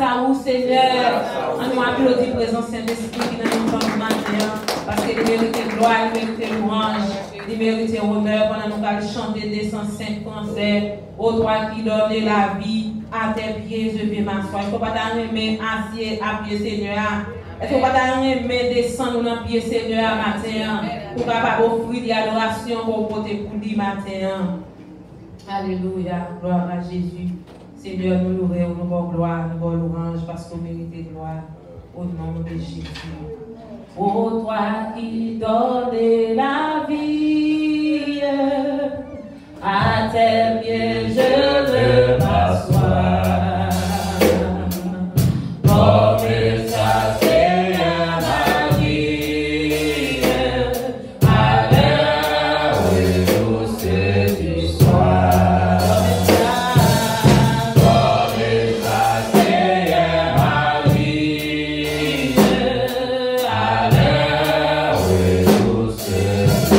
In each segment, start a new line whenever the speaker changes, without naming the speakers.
à vous, Seigneur. On nous applaudit présence Saint-Esprit qui nous entend matin. Parce qu'il mérite gloire, il mérite louange, il mérite honneur. Pendant nous allons chanter des 105 concerts. Ô toi qui donnes la vie, à tes pieds, je vais m'asseoir. Il ne faut pas t'arrêter assis à pied, Seigneur. Il ne faut pas t'arrêter descendre dans pied, Seigneur, matin. Pour capable offrir des adorations pour porter pour dire matin. Alléluia, gloire à Jésus. Seigneur, nous louons, nous avons gloire, nous avons louange parce qu'on mérite gloire. Au nom de Jésus. Ô toi qui donnes la vie, à tes pieds je veux m'asseoir. Comme ça, Seigneur, ma vie, à l'heure où douce du soir. Comme ça, Seigneur, ma vie, à l'heure où douce du soir.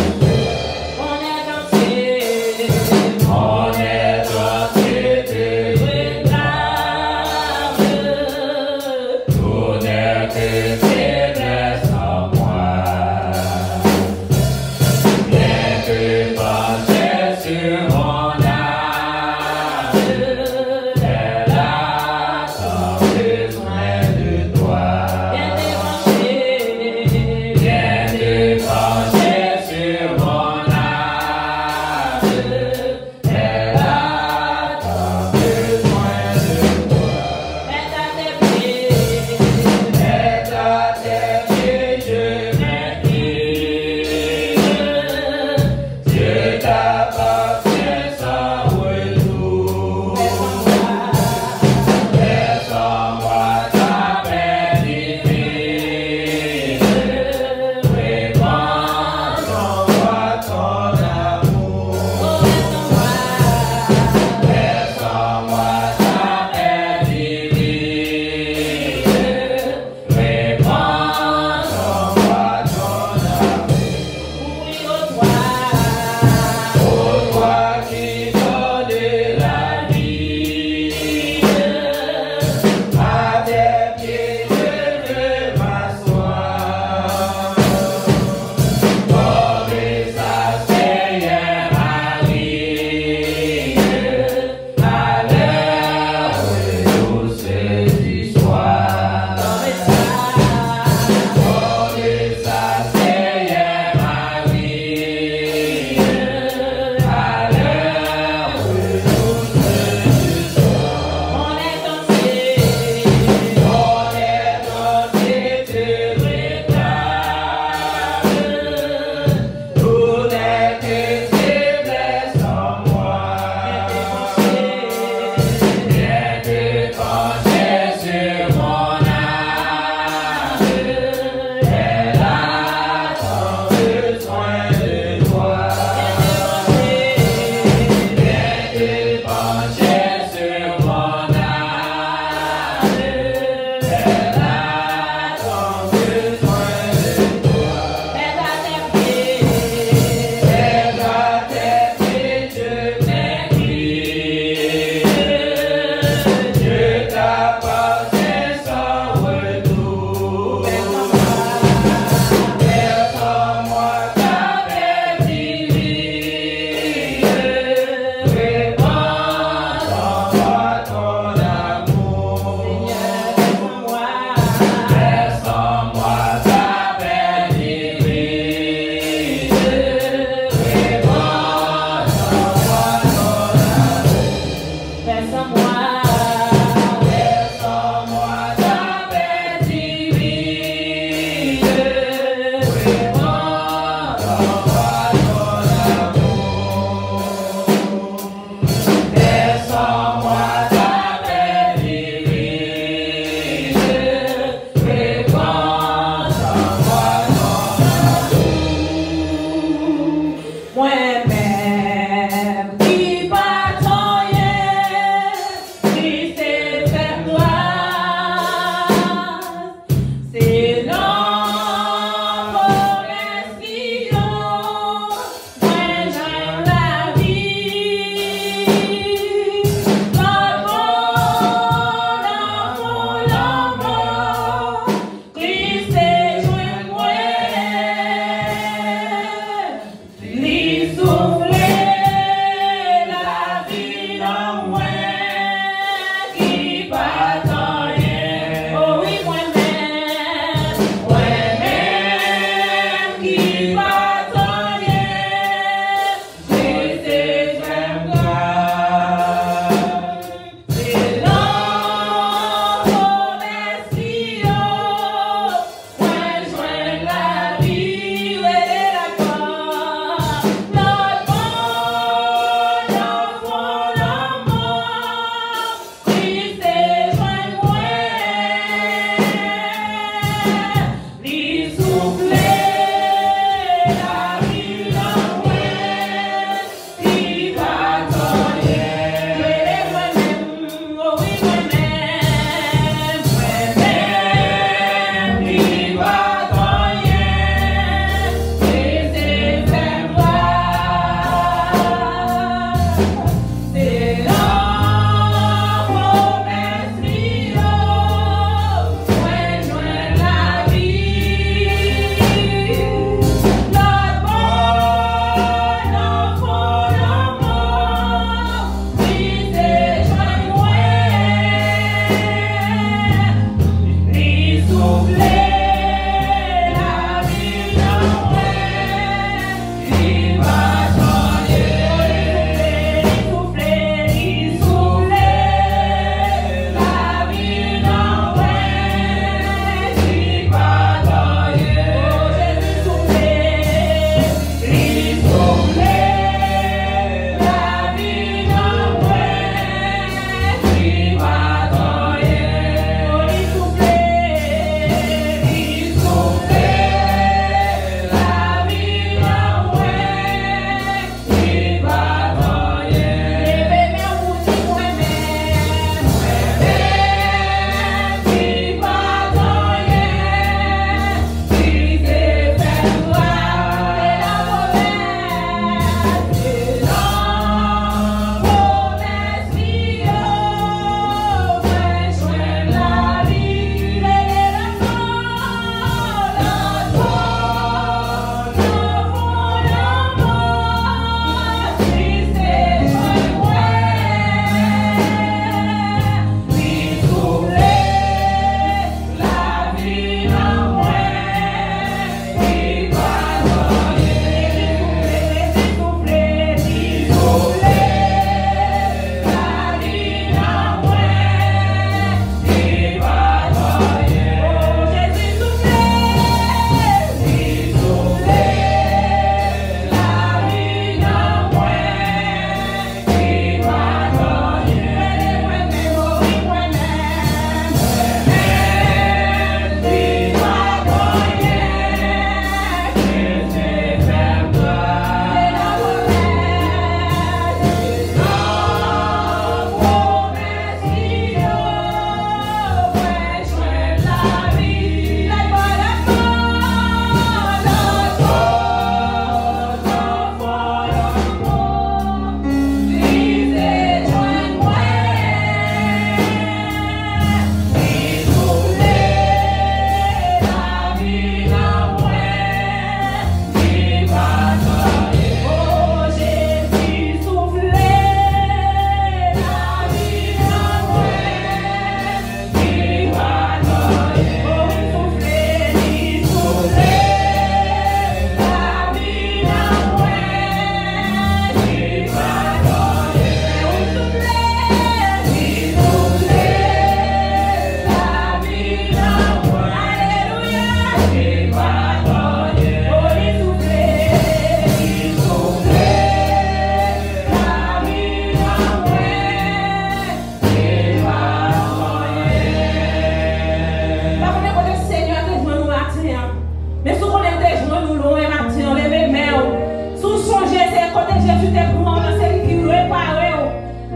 côté Jésus te prend, c'est lui qui répare.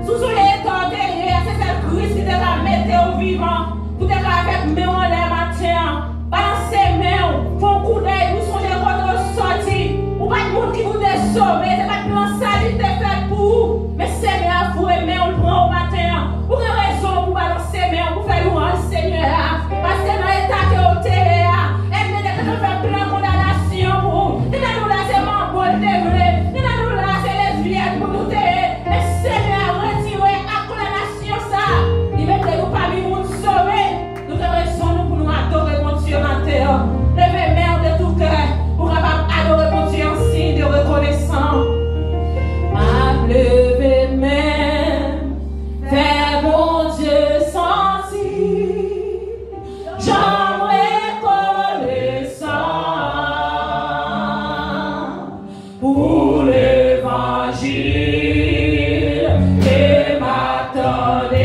Sous son état derrière, c'est celle Christ qui te la mettre au vivant. Pour te avec mes en l'air matin. Balancez mes font coup d'œil, vous songez quand vous sortez. Ou pas de monde qui vous sauvé, c'est pas de plan salut te fait pour vous. Mais Seigneur, vous aimez, on le prend au matin. Pour quelle raison vous balancez mes, pour faire louange Seigneur. Parce que dans l'état que vous êtes, et vous êtes fait plein de condamnation pour vous. Nous là, c'est mon bon dévré. Nous là, c'est lesbienne pour nous taire. Mais Seigneur, retirez la condamnation ça. Il mettez-nous parmi vous sauver. Nous devons nous pour nous adorer mon Dieu matin. Levez mère de tout cœur pour adorer mon Dieu en signe de reconnaissance. Levez même, faire mon Dieu sentir. J'en reconnaissant pour l'évangile et m'attendait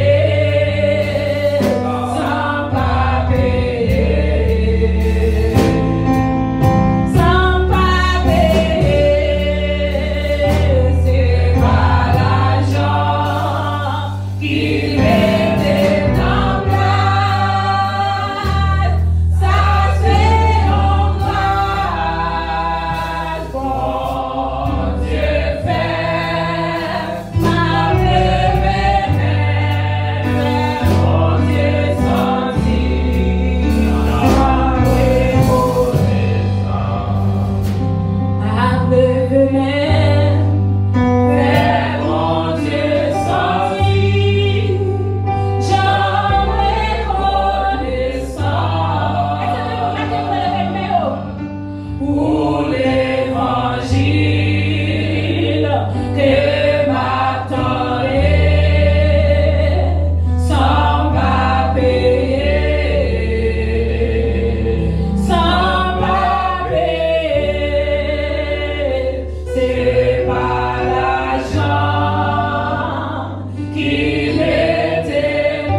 sans pas payer. Sans pas payer, c'est pas l'argent qui mettait en place. Ça c'est en grâce, bon Dieu fait ma levée même, mon Dieu senti, ma levée même, mais mon Dieu senti, j'en reconnaissant pour l'évangile que m'attendait sans pas payer, sans pas payer. C'est pas l'argent qui mettait en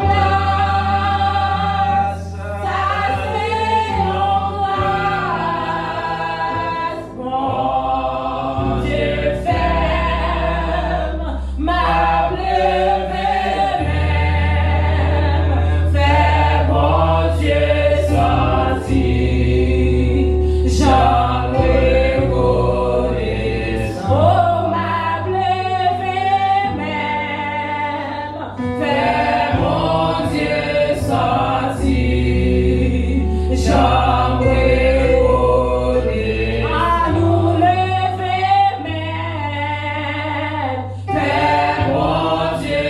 place. Ça c'est en grâce, mon Dieu ferme m'a levé même, fait mon Dieu sentir, j'en reconnaissant. Oh, m'a levé même, fait mon Dieu sentir, j'en reconnaissant. À nous lever même, fait mon Dieu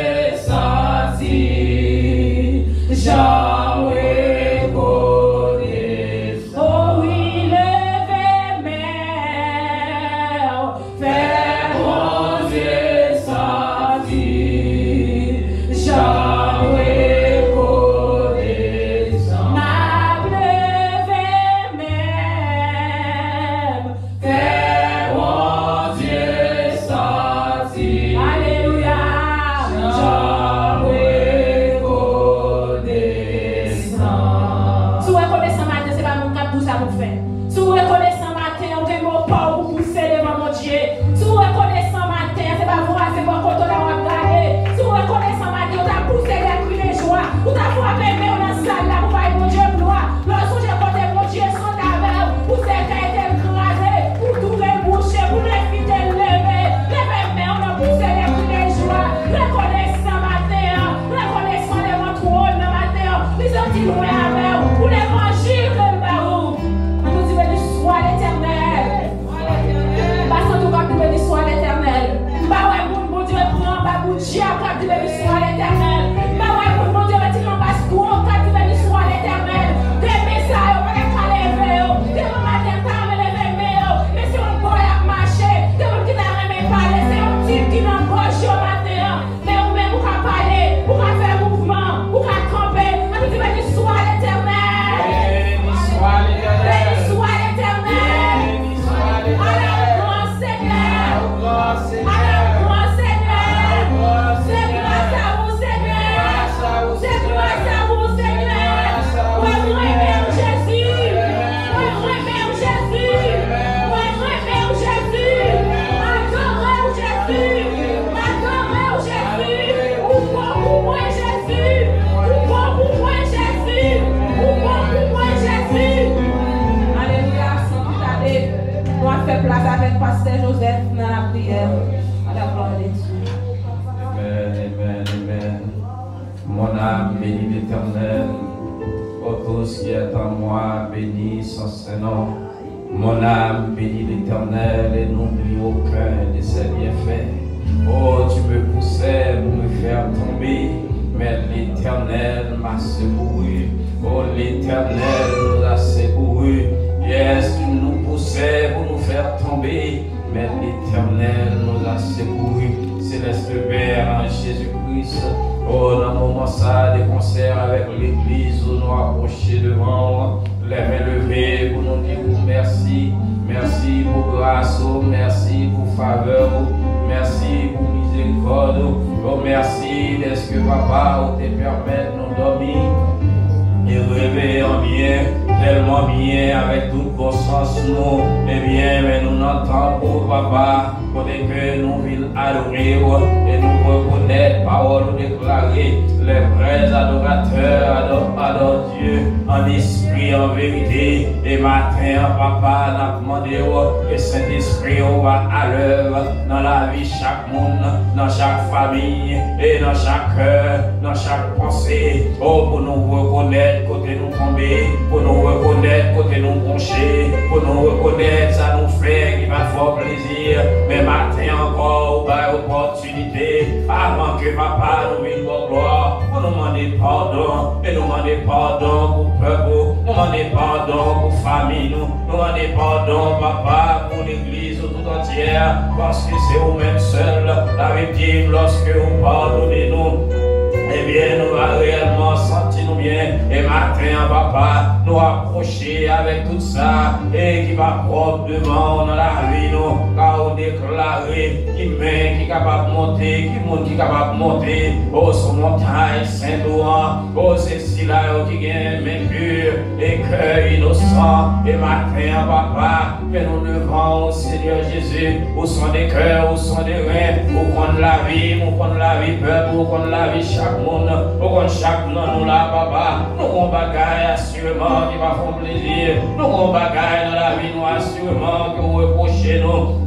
sentir, j'en reconnaissant. Oh oui, lever même, fait mon Dieu sentir, j'en reconnaissant. M'a levé même, fait mon Dieu sentir. Alléluia, j'en reconnaissant. Sous reconnaissant matin, c'est pas mon cap tout ça pour faire. Sous reconnaissant matin, on te mot pas pour pousser devant mon Dieu. Sous reconnaissant matin, c'est pas vous, c'est pas quand on a regardé. Sous reconnaissant matin, on t'a poussé les cris de joie. On t'a frappé, mais on a salle là pour faire mon Dieu gloire. Lorsque j'ai porté mon Dieu sans d'avant, pour ces cas étaient écrasés, pour tout les boucher, pour les filles de lever. Mais on a poussé les cris de joie. Reconnaissant matin, reconnaissant devant trône matin. Ils ont dit nous avec pour l'évangile que nous avons. On nous dit, sois
ce qui est en moi, bénis son Saint-Nom. Mon âme bénit l'Éternel et n'oublie aucun de ses bienfaits. Oh, tu me poussais pour me faire tomber, mais l'Éternel m'a secouru. Oh, l'Éternel nous a secouru. Yes, tu nous poussais pour nous faire tomber, mais l'Éternel nous a secouru. Céleste Père en Jésus-Christ. Oh, dans le moment ça, des concerts avec l'Église, nous nous approcher devant, les mains levées pour nous dire merci. Merci pour grâce, merci pour faveur, merci pour miséricorde. Oh, merci d'est-ce que papa te permet de nous dormir et rêver en bien, tellement bien avec tout bon sens nous. Eh bien, mais nous n'entendons pour papa, pour que nous voulons adorer et nous reconnaître, parole déclarée, les vrais adorateurs adorent Dieu en esprit, en vérité. Et matin, papa, n'a demandé que Saint-Esprit va à l'œuvre dans la vie de chaque monde, dans chaque famille et dans chaque cœur, dans chaque pensée. Oh, pour nous reconnaître côté nous tomber, pour nous reconnaître côté nous pencher, pour nous reconnaître ça nous fait qui va faire plaisir. Mais matin encore, opportunité, avant que papa nous vienne pour gloire, pour nous demander pardon, et nous demander pardon pour peuple, nous demander pardon pour famille, nous demander pardon, papa, pour l'église tout entière, parce que c'est vous-même seul, la victime, lorsque vous pardonnez nous. Eh bien, nous allons réellement sentir nous bien. Et matin, papa, nous approcher avec tout ça. Et qui va prendre devant dans la vie, nous. Car on déclarer qui main qui est capable de monter, qui monte qui est capable de monter. Oh, son montagne, Saint-Ouen. Oh, c'est si là qui gagne main pure et cœur innocent. Et matin, papa, que nous devons au Seigneur Jésus. Où sont des cœurs, où sont des reins. Où prendre la vie, où prendre la vie, peuple, où prendre la vie chaque monde, pour chaque nom nous là, papa, nous avons bagaille assurément qui va faire plaisir, nous avons bagaille dans la vie, nous assurément que vous reprochez nous.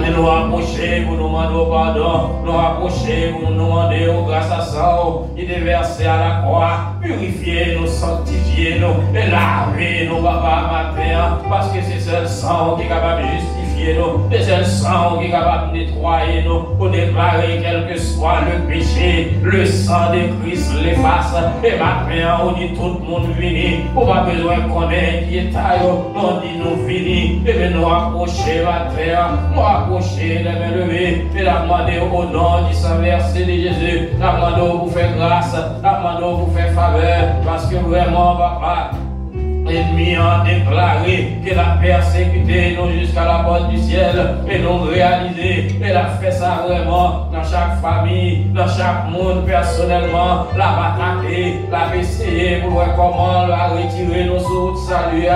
Et nous approcher pour nous demander pardon, nous approcher pour nous demander grâce à ça qui est versé à la croix, purifier nous, sanctifier nous, et laver nous, papa, matin, parce que c'est seul sang qui est capable de justifier nous, c'est seul sang qui est capable de nettoyer nous, pour déclarer quel que soit le péché, le sang de Christ l'efface, et matin, on dit tout le monde fini, on n'a pas besoin de connaître qui est taillé, on dit nous fini, et bien nous approcher matin, nous approcher les mains levées, et la demander au nom du sang versé de Jésus, la demander pour faire grâce, la demander pour faire faveur, parce que vraiment, papa, l'ennemi a déclaré qu'elle a persécuté nous jusqu'à la porte du ciel et nous réalisé. Elle a fait ça vraiment dans chaque famille, dans chaque monde personnellement. La va attaquer, la va essayer pour voir comment la retirer nos sous de salut.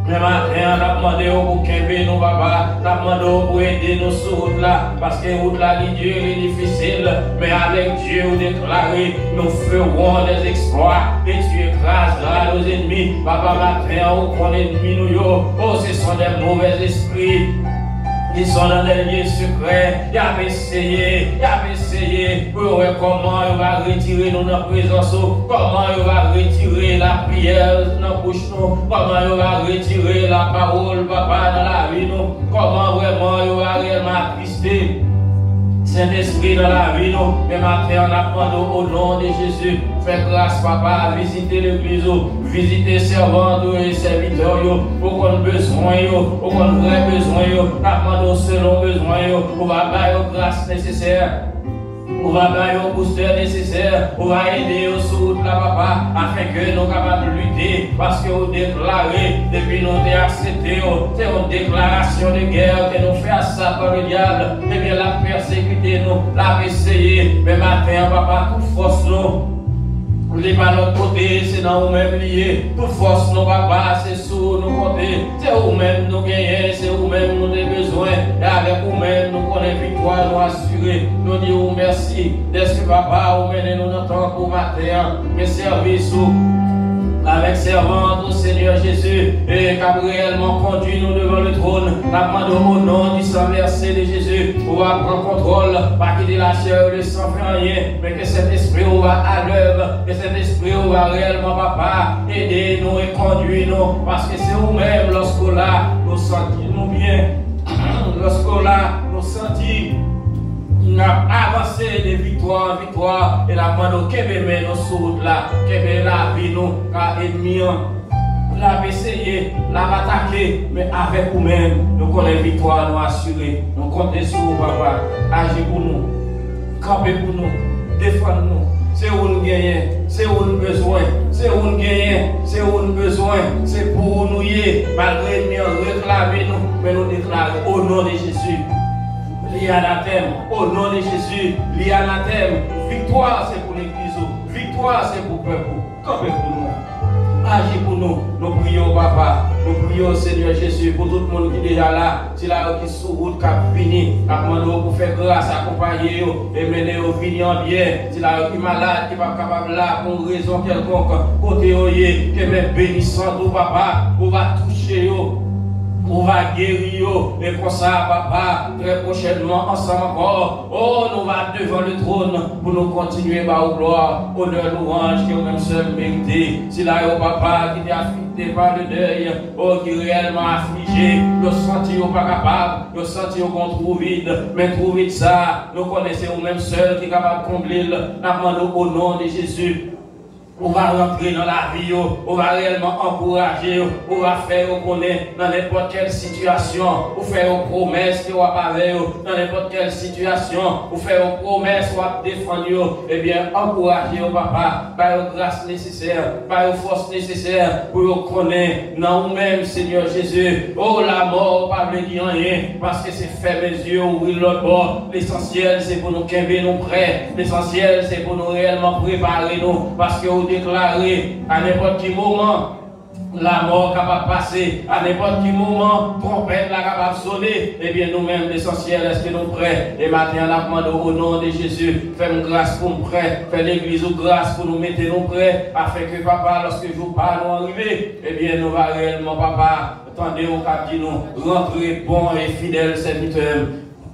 Mais matin, on a demandé au bouquin nous, papa, on a demandé pour aider nous sur route là, parce que route là, Dieu est difficile, mais avec Dieu, vous déclarez, nous ferons des exploits, et tu écraseras nos ennemis. Papa, matin, on connaît ennemi nous, oh, ce sont des mauvais esprits. Ils sont dans des lieux secrets, ils ont essayé pour voir comment ils vont retirer nous dans la présence, comment ils vont retirer la prière dans la bouche, comment ils vont retirer la parole, papa, dans la vie, comment vraiment ils vont réellement attrister Saint-Esprit dans la vie, mais matin on apprend au nom de Jésus. Fais grâce, papa, visiter l'église, visiter servantes et serviteurs, pour qu'on ait besoin, pour qu'on ait besoin, apprendre selon besoin, on va avoir grâce nécessaire. On va faire un booster nécessaire, on va aider au sous la papa, afin que nous soyons capables de lutter, parce que vous déclarez, depuis nous avons accepté, c'est une déclaration de guerre que nous faisons ça par le diable, et bien la persécuter nous, la essayer, mais matin, papa, toute force nous. Nous n'est pas notre côté, c'est dans nous-mêmes liés. Toute force, nous papa, c'est sous nous côté. C'est vous-même nous gagnons, c'est vous-même nous avons besoin. Et avec vous-même, nous connaissons victoire, nous assurer. Nous disons merci. Est-ce que papa, vous menez nous dans le temps pour matin, mes services, avec avec servante au Seigneur Jésus, et qui a réellement conduit nous devant le trône. Nous demandons au nom du sang versé de Jésus, on va prendre contrôle, pas quitter la chair de sang fait rien, mais que cet esprit on va à l'œuvre, que cet esprit on va réellement, papa, aider nous et conduire nous, parce que c'est nous-mêmes, lorsqu'on là, nous sentons nous bien, lorsqu'on là, nous sentons. Nous avons avancé de victoire en victoire et la demande que nous sur là, que la vie nous, car ennemi, l'a essayé, l'a attaqué, mais avec nous-mêmes, nous connaissons victoire, nous assurer. Nous comptons sur vous, papa. Agir pour nous, camper pour nous, défendre nous. C'est où nous gagnons, c'est où nous besoin, c'est où nous gagnons, c'est où nous besoin, c'est pour nous y malgré nous réclamer nous, mais nous déclarer au nom de Jésus. L'anathème, au nom de Jésus, l'anathème. Victoire c'est pour l'église, victoire c'est pour le peuple. Campez pour nous, agis pour nous. Nous prions, papa, nous prions, Seigneur Jésus, pour tout le monde qui est déjà là, si là qui sous route, qui a fini, nous pour faire grâce, accompagner et mener au vignon bien, si là qui est malade, qui n'est pas capable là, pour une raison quelconque, côté que même bénissant, papa, on va toucher. On va guérir, et comme ça, papa, très prochainement, ensemble encore, oh, nous allons devant le trône pour nous continuer par gloire, honneur, louange, qui est même seul mérité. Si là, oh, papa, qui est affecté par le deuil, oh, qui est réellement affligé, nous sentons pas capable, nous sentons qu'on trouve vide, mais trouver ça, nous connaissons au même seul qui est capable de combler, nous au nom de Jésus. On va rentrer dans la vie, on va réellement encourager, on va faire connaître dans n'importe quelle situation, on faire une promesse qui va pas dans n'importe quelle situation, on faire une promesse qui va défendre, et bien encourager au papa, par une grâce nécessaire, par une force nécessaire pour connaître dans nous-mêmes, Seigneur Jésus. Oh, la mort, pas me dire rien, parce que c'est fait mes yeux, ouvrir l'autre bord. L'essentiel, c'est pour nous qu'aimer nous prêts. L'essentiel, c'est pour nous réellement préparer nous, parce que déclarer à n'importe quel moment la mort capable de passer, à n'importe quel moment trompette la capable de sonner, et bien nous-mêmes l'essentiel est-ce que nous prêts. Et maintenant on demande au nom de Jésus, fais-nous grâce pour nous prêts, fais l'église ou grâce pour nous mettre nous prêts, afin que papa lorsque je pas nous arriver, et bien nous va réellement papa, attendez au cap dit nous, rentrez bon et fidèle serviteur.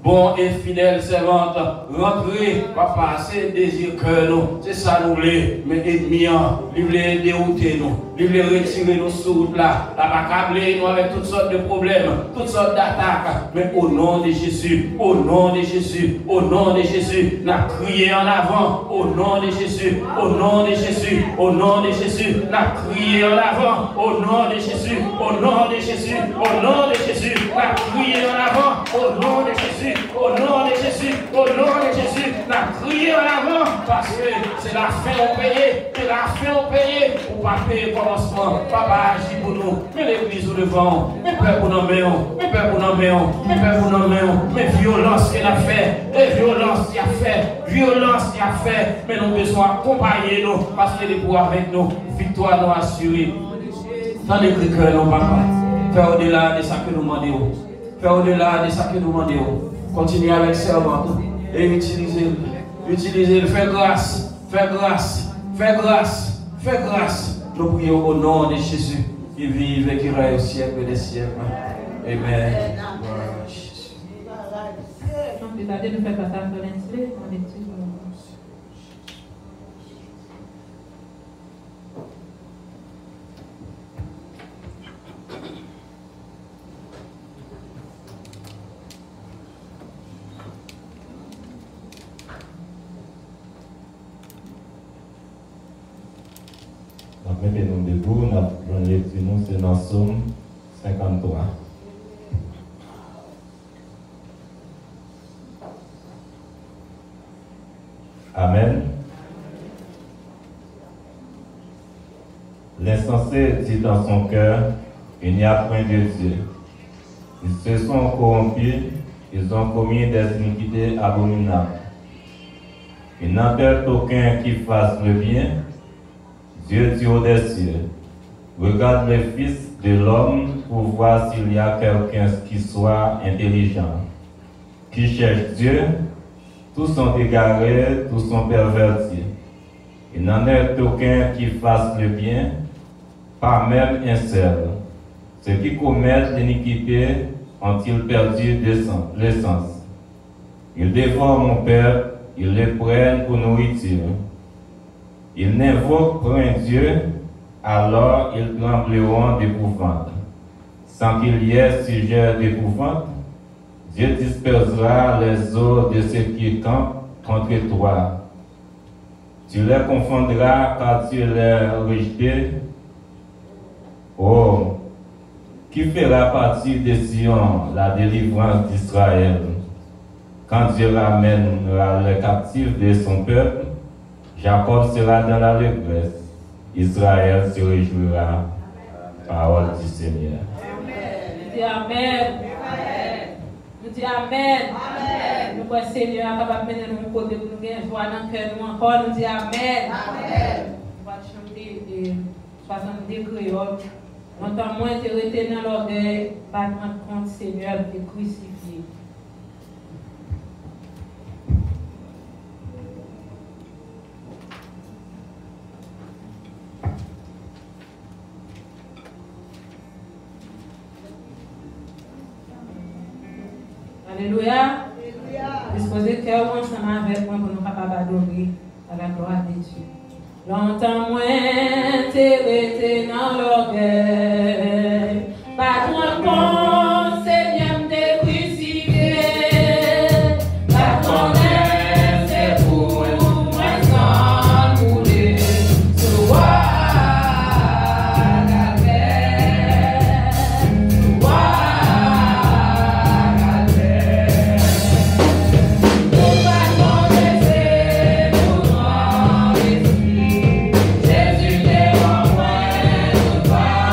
Bon et fidèle servante, rentrez, papa, c'est désir que nous, c'est ça nous voulons, mais ennemis, nous voulons dérouter nous, nous voulons retirer nous sur route là, accabler nous avec toutes sortes de problèmes, toutes sortes d'attaques, mais au nom de Jésus, au nom de Jésus, au nom de Jésus, nous crié en avant, au nom de Jésus, au nom de Jésus, au nom de Jésus, nous crié en avant, au nom de Jésus, au nom de Jésus, au nom de Jésus, nous crié en avant, au nom de Jésus. Au nom de Jésus, au nom de Jésus, la crié en avant parce que c'est la fin au payer, c'est la fin au payer, ou pas payer le commencement. Papa agit pour nous, mais l'église au devant, mais peur pour nos mains, mais peur pour nos mains, mais peur pour nos mains, mais violence qu'il a fait, et violence qu'il a fait, violence qu'il a fait, mais nous besoin accompagner nous parce qu'il est pour avec nous, victoire nous assurée. Dans les cœurs, nous papa, faire au-delà de ça que nous demandons, faire au-delà de ça que nous demandons. Continuez avec servante et utilisez-le, faites grâce, faites grâce, faites grâce, faites grâce. Nous prions au nom de Jésus qui vive et qui règne au siècle des siècles. Amen.
Mettez-nous debout, notre lecture, c'est dans Psaume 53. Amen. L'insensé dit dans son cœur, il n'y a point de Dieu. Ils se sont corrompus, ils ont commis des iniquités abominables. Il n'entend aucun qui fasse le bien. Dieu dit des cieux, regarde le Fils de l'homme pour voir s'il y a quelqu'un qui soit intelligent, qui cherche Dieu. Tous sont égarés, tous sont pervertis. Il n'en est aucun qui fasse le bien, pas même un seul. Ceux qui commettent l'iniquité ont-ils perdu l'essence? Ils dévorent mon père, ils les prennent pour nourriture. Ils n'invoquent point Dieu, alors ils trembleront d'épouvante. Sans qu'il y ait sujet d'épouvante, Dieu dispersera les eaux de ceux qui campent contre toi. Tu les confondras car tu les rejetés. Oh, qui fera partie de Sion la délivrance d'Israël? Quand Dieu ramènera les captifs de son peuple, Jacob sera dans la lépresse, Israël se réjouira. Parole du Seigneur.
Nous disons Amen. Nous disons Amen. Nous croyons Seigneur capable de mener nous côté pour nous gagner joie dans le cœur nous encore. Nous disons Amen. On va chanter 62 créoles. Longtemps moins été retenu dans l'orgueil, battement contre Seigneur et crucifié. Alléluia. Disposez le cœur ensemble avec moi pour nous capables d'adorer à la gloire de Dieu. Longtemps moins t'es dans l'orgueil, pas ton compte, Seigneur m'te crucifié, pas ton aime, c'est pour moi sans mourir, sur roi la paix, roi la paix, nous pas connaître, nous en esprit. Jésus n'est pas moins, nous pas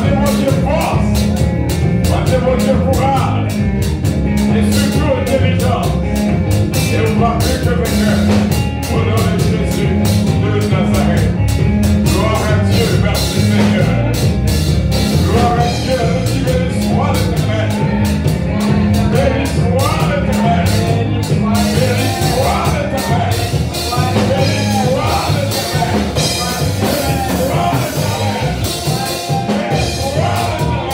démontrer force, va démontrer courage, et surtout intelligence. Et on va plus que vainqueur. Au nom de Jésus de Nazareth. Gloire à Dieu, merci Seigneur. Gloire à Dieu, béni soit l'Éternel. Béni soit l'Éternel. Béni soit l'Éternel. Béni soit l'Éternel. Béni soit l'Éternel. Béni soit l'Éternel.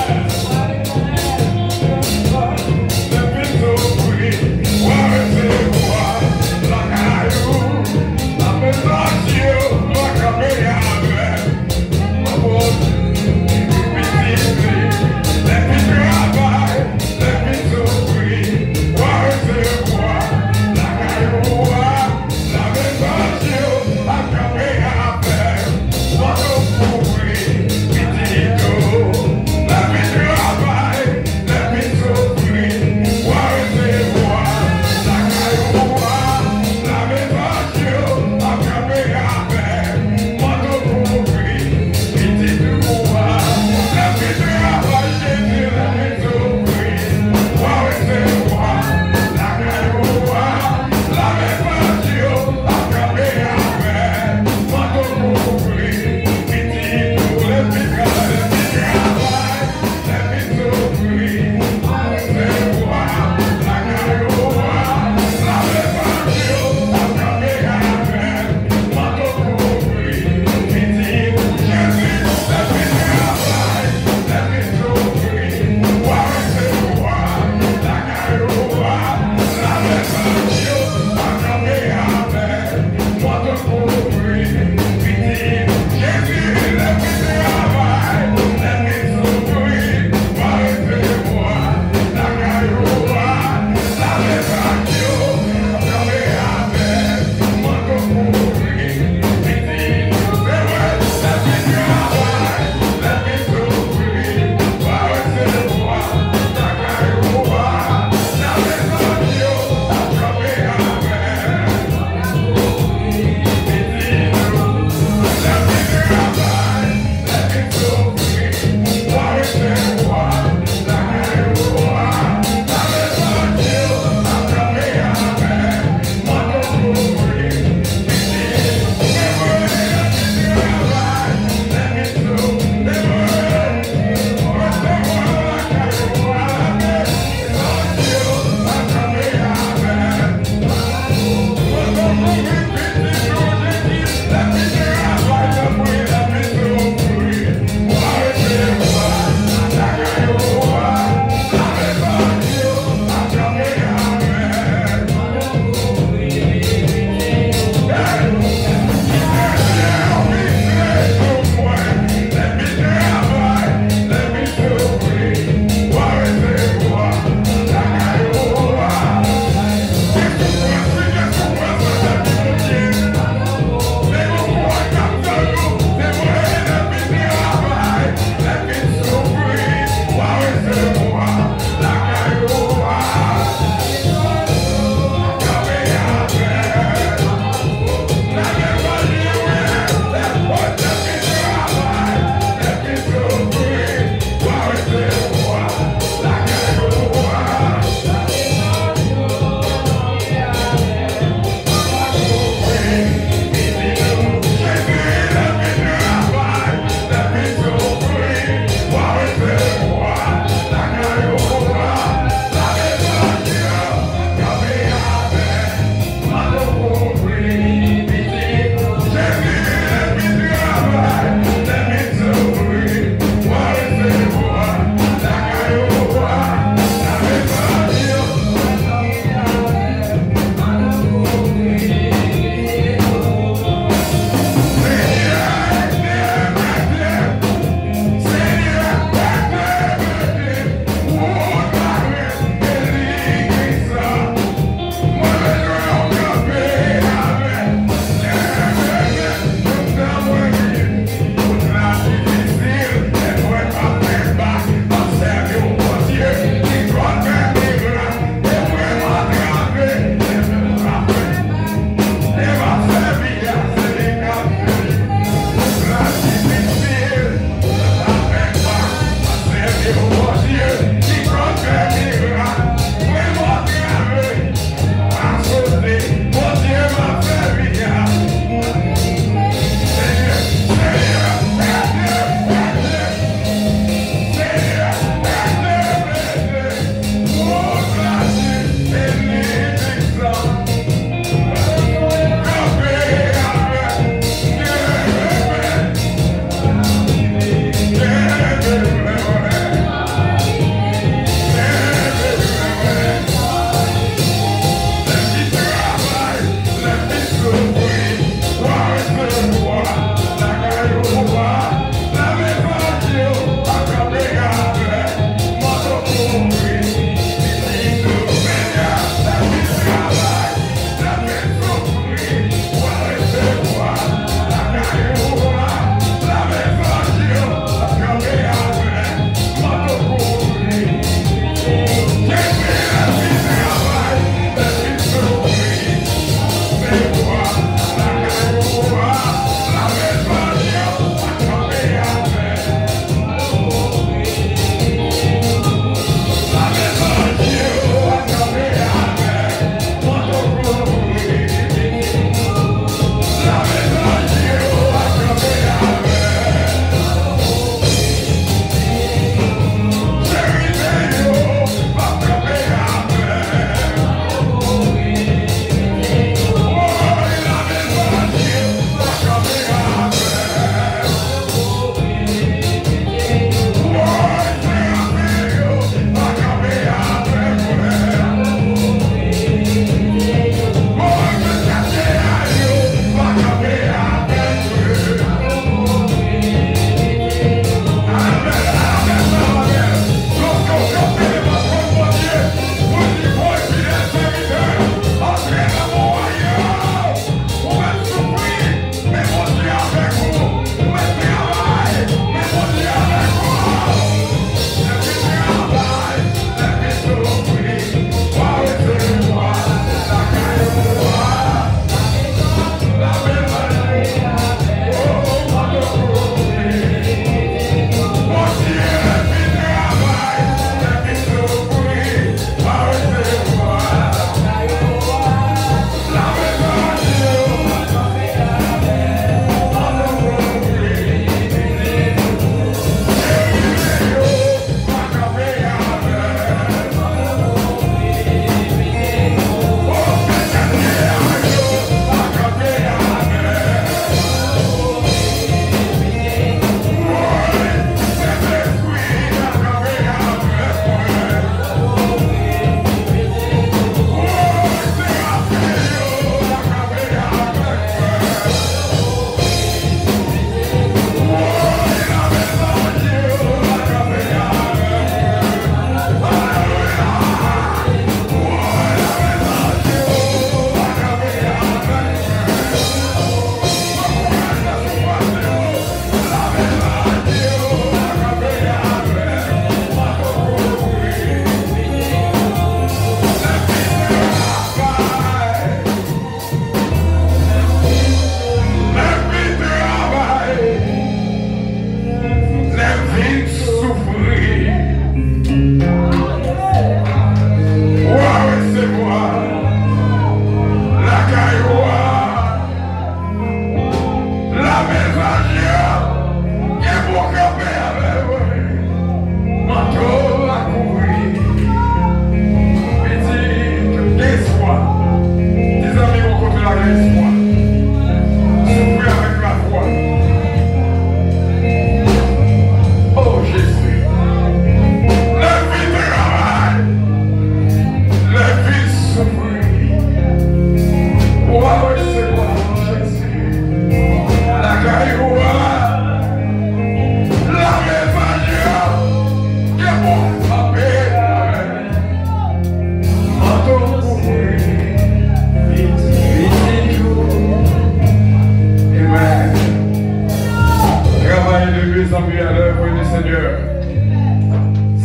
l'œuvre du Seigneur,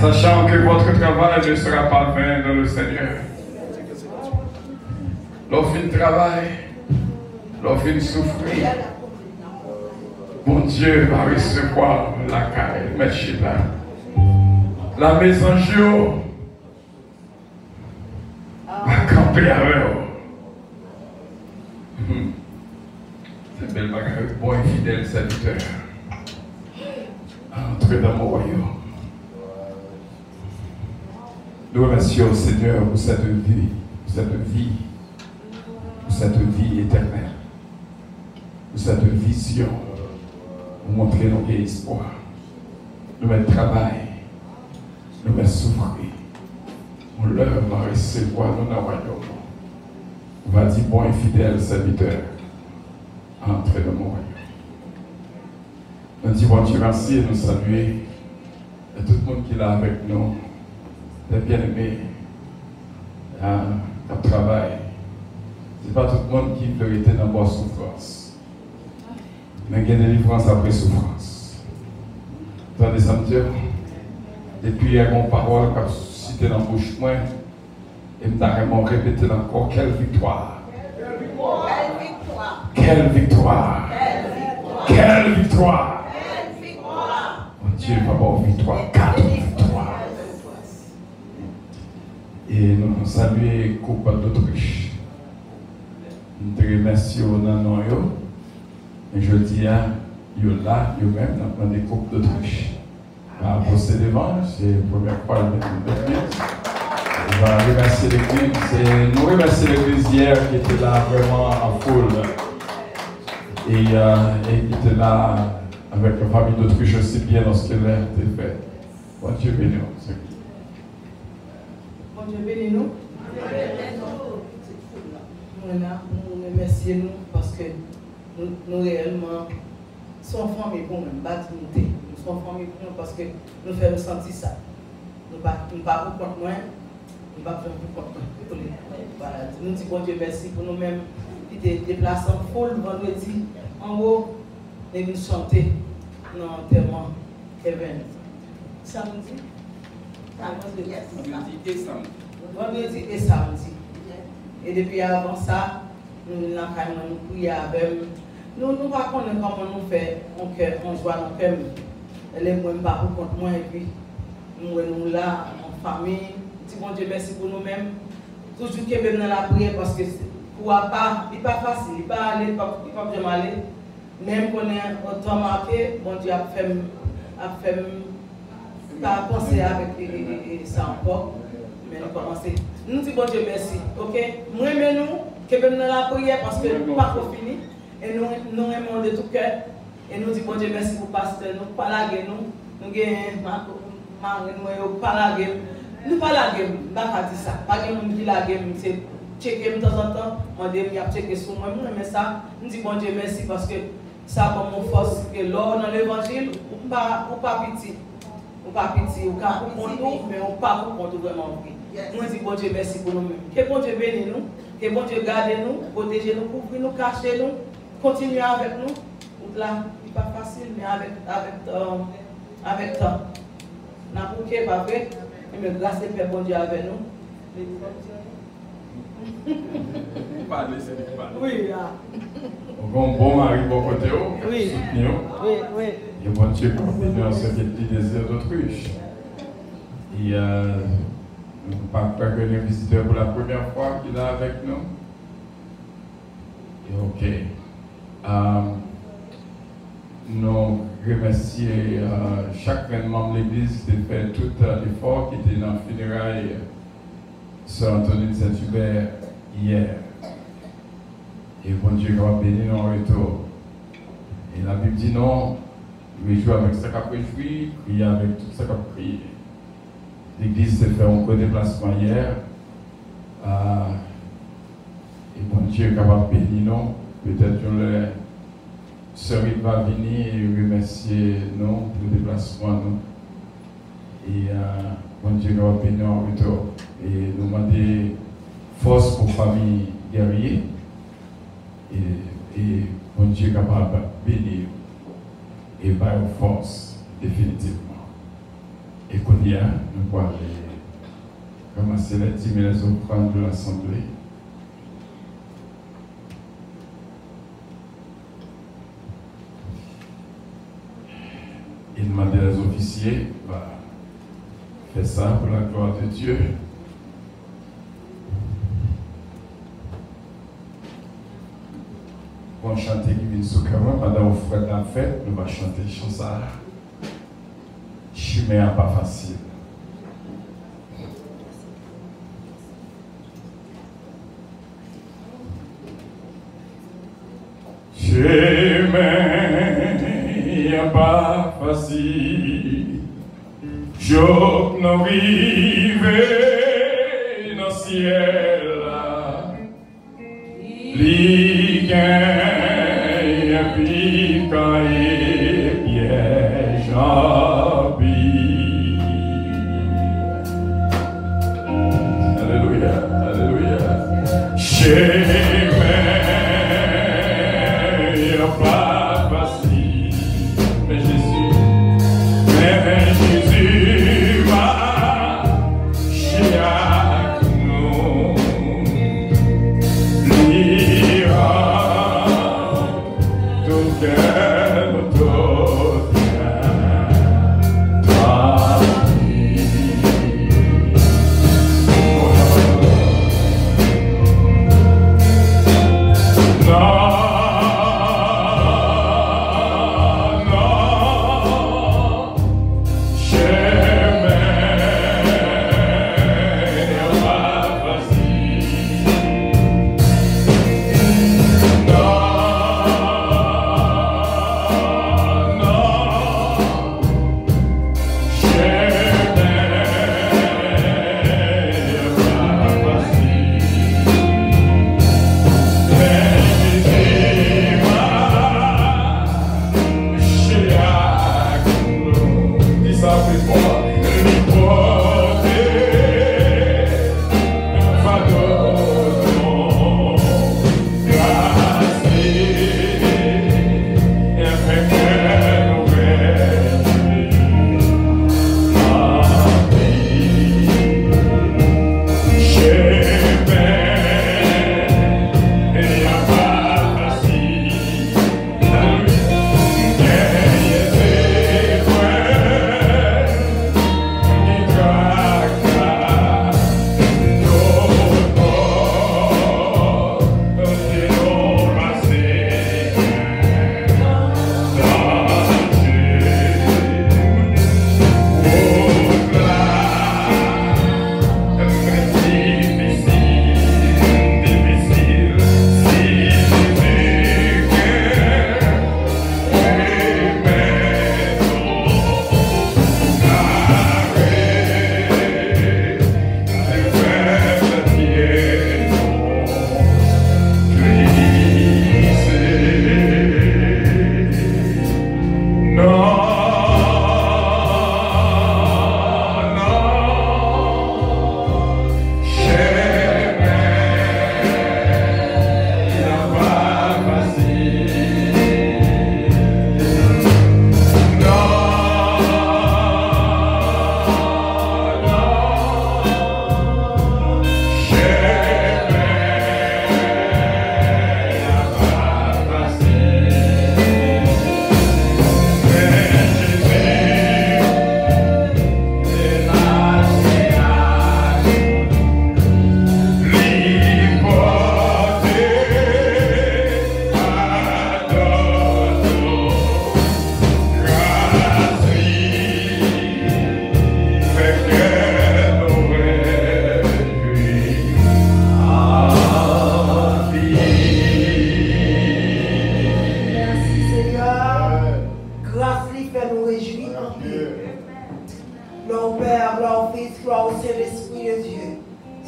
sachant que votre travail ne sera pas vain dans le Seigneur. L'offre de travail, l'offre de souffrir, mon Dieu va recevoir la caille, mais Sheila, la maison Gio va camper avec vous. C'est belle bagarre, bon et fidèle serviteur. Entrez dans mon royaume. Nous remercions le Seigneur pour cette vie, éternelle, pour cette vision, pour montrer nos espoirs. Nous mettons travail, nous mettons souffrir. On leur va recevoir nous dans le royaume. On va dire bon et fidèle serviteur, entrez dans mon royaume. Nous disons bon Dieu merci et nous saluer et tout le monde qui est là avec nous, les bien-aimés, qui travaillent. Ce n'est pas tout le monde qui veut être dans la bonne souffrance. Mais il y a des délivrance après souffrance. Attendez, ça me dit, depuis il y a une parole qui a cité dans la bouche, moi, et je vais répéter encore quelle victoire! Quelle victoire! Quelle victoire! Mon Dieu va avoir victoire, 4 victoires. Et nous saluons le couple d'Autriche. Nous te remercions dans nos yeux. Et je dis à eux là, eux-mêmes, dans des couples d'Autriche. À procéder devant, c'est la première fois de l'église. On va remercier l'église. Nous remercions l'église hier qui était là vraiment en foule. Et qui était là avec la famille d'Autriche aussi bien lorsqu'elle était faite. Bon Dieu bénis nous.
Bon Dieu bénis nous. Nous remercions nous parce que nous réellement sommes formés pour nous, nous sommes formés pour nous parce que nous faisons sentir ça. Nous ne sommes pas pour contre moi, nous ne sommes pas pour contre moi. Nous disons bon Dieu merci pour nous-mêmes qui te déplacent en foule vendredi en haut et nous chanter dans l'enterrement Kevin. Samedi et samedi. Et depuis avant ça, nous avons prié avec nous. Nous ne connaissons pas comment nous faisons, on joue dans le cœur. Elle est moins pas pour contre moi et puis nous sommes là en famille. Dis bon Dieu merci pour nous-mêmes. Toujours que même dans la prière parce que pour pas, il n'est pas facile, il ne peut pas aller, il ne peut vraiment aller. Même qu'on est autant marqué, bon Dieu a fait pas penser avec ça encore, mais nous commencer. Nous disons bon Dieu merci, ok? Nous aimons que même dans la prière parce que nous pas fini et nous aimons de tout cœur et nous disons bon Dieu merci pour pasteur, nous pas laguer nous pas laguer, nous pas laguer, pas dire ça, pas que nous dit laguer, c'est checker de temps en temps, on dit il y a checker sur moi, nous aimons ça, nous disons bon Dieu merci parce que ça comme mon force que l'or dans l'évangile ou pas petit. Ou pas petit, ou pas pour compte, mais on pas pour compte vraiment vrai. Nous disons bon Dieu merci pour nous-mêmes. Que bon Dieu bénisse nous, que bon Dieu garde nous, protège nous, couvre nous, cache nous, continue avec nous. Là, il n'est pas facile, mais avec temps. N'a pas pas vrai, mais grâce et Père bon Dieu avec nous. Oui, là.
Bon mari, bon côté,
oui. Oui.
Et bon Dieu pour bénir ce petit désir d'Autriche. Et nous ne pouvons pas faire un visiteur pour la première fois qu'il est avec nous. Et ok. Nous remercions chaque membre de l'Église qui a fait tout l'effort qui était dans le funérail Sœur Antoine de Saint-Hubert hier. Et bon Dieu va bénir nos retours. Et la Bible dit non, réjouir avec ça qu'a réjoui, prier avec tout ça qu'a prié. L'église s'est fait un gros déplacement hier. Et bon Dieu est capable de bénir nous. Peut-être que le sœur va venir et remercier nous pour le déplacement. Nous. Et bon Dieu va bénir en retour. Et nous demander force pour la famille guerrier. Et bon Dieu est capable de bénir et par force définitivement. Et qu'on y a, nous pouvons aller commencer les 10 000 offrandes de l'Assemblée. Il demandait aux officiers, faire ça pour la gloire de Dieu. On va chanter Divine Soukama pendant qu'on fait la fête, nous allons chanter chanson. Chemin pas facile. Chemin pas facile. Joc non rive dans ciel. Li gagne picaille piège habit. Alléluia, alléluia. Chemin pas facile, mais Jésus va chez nous.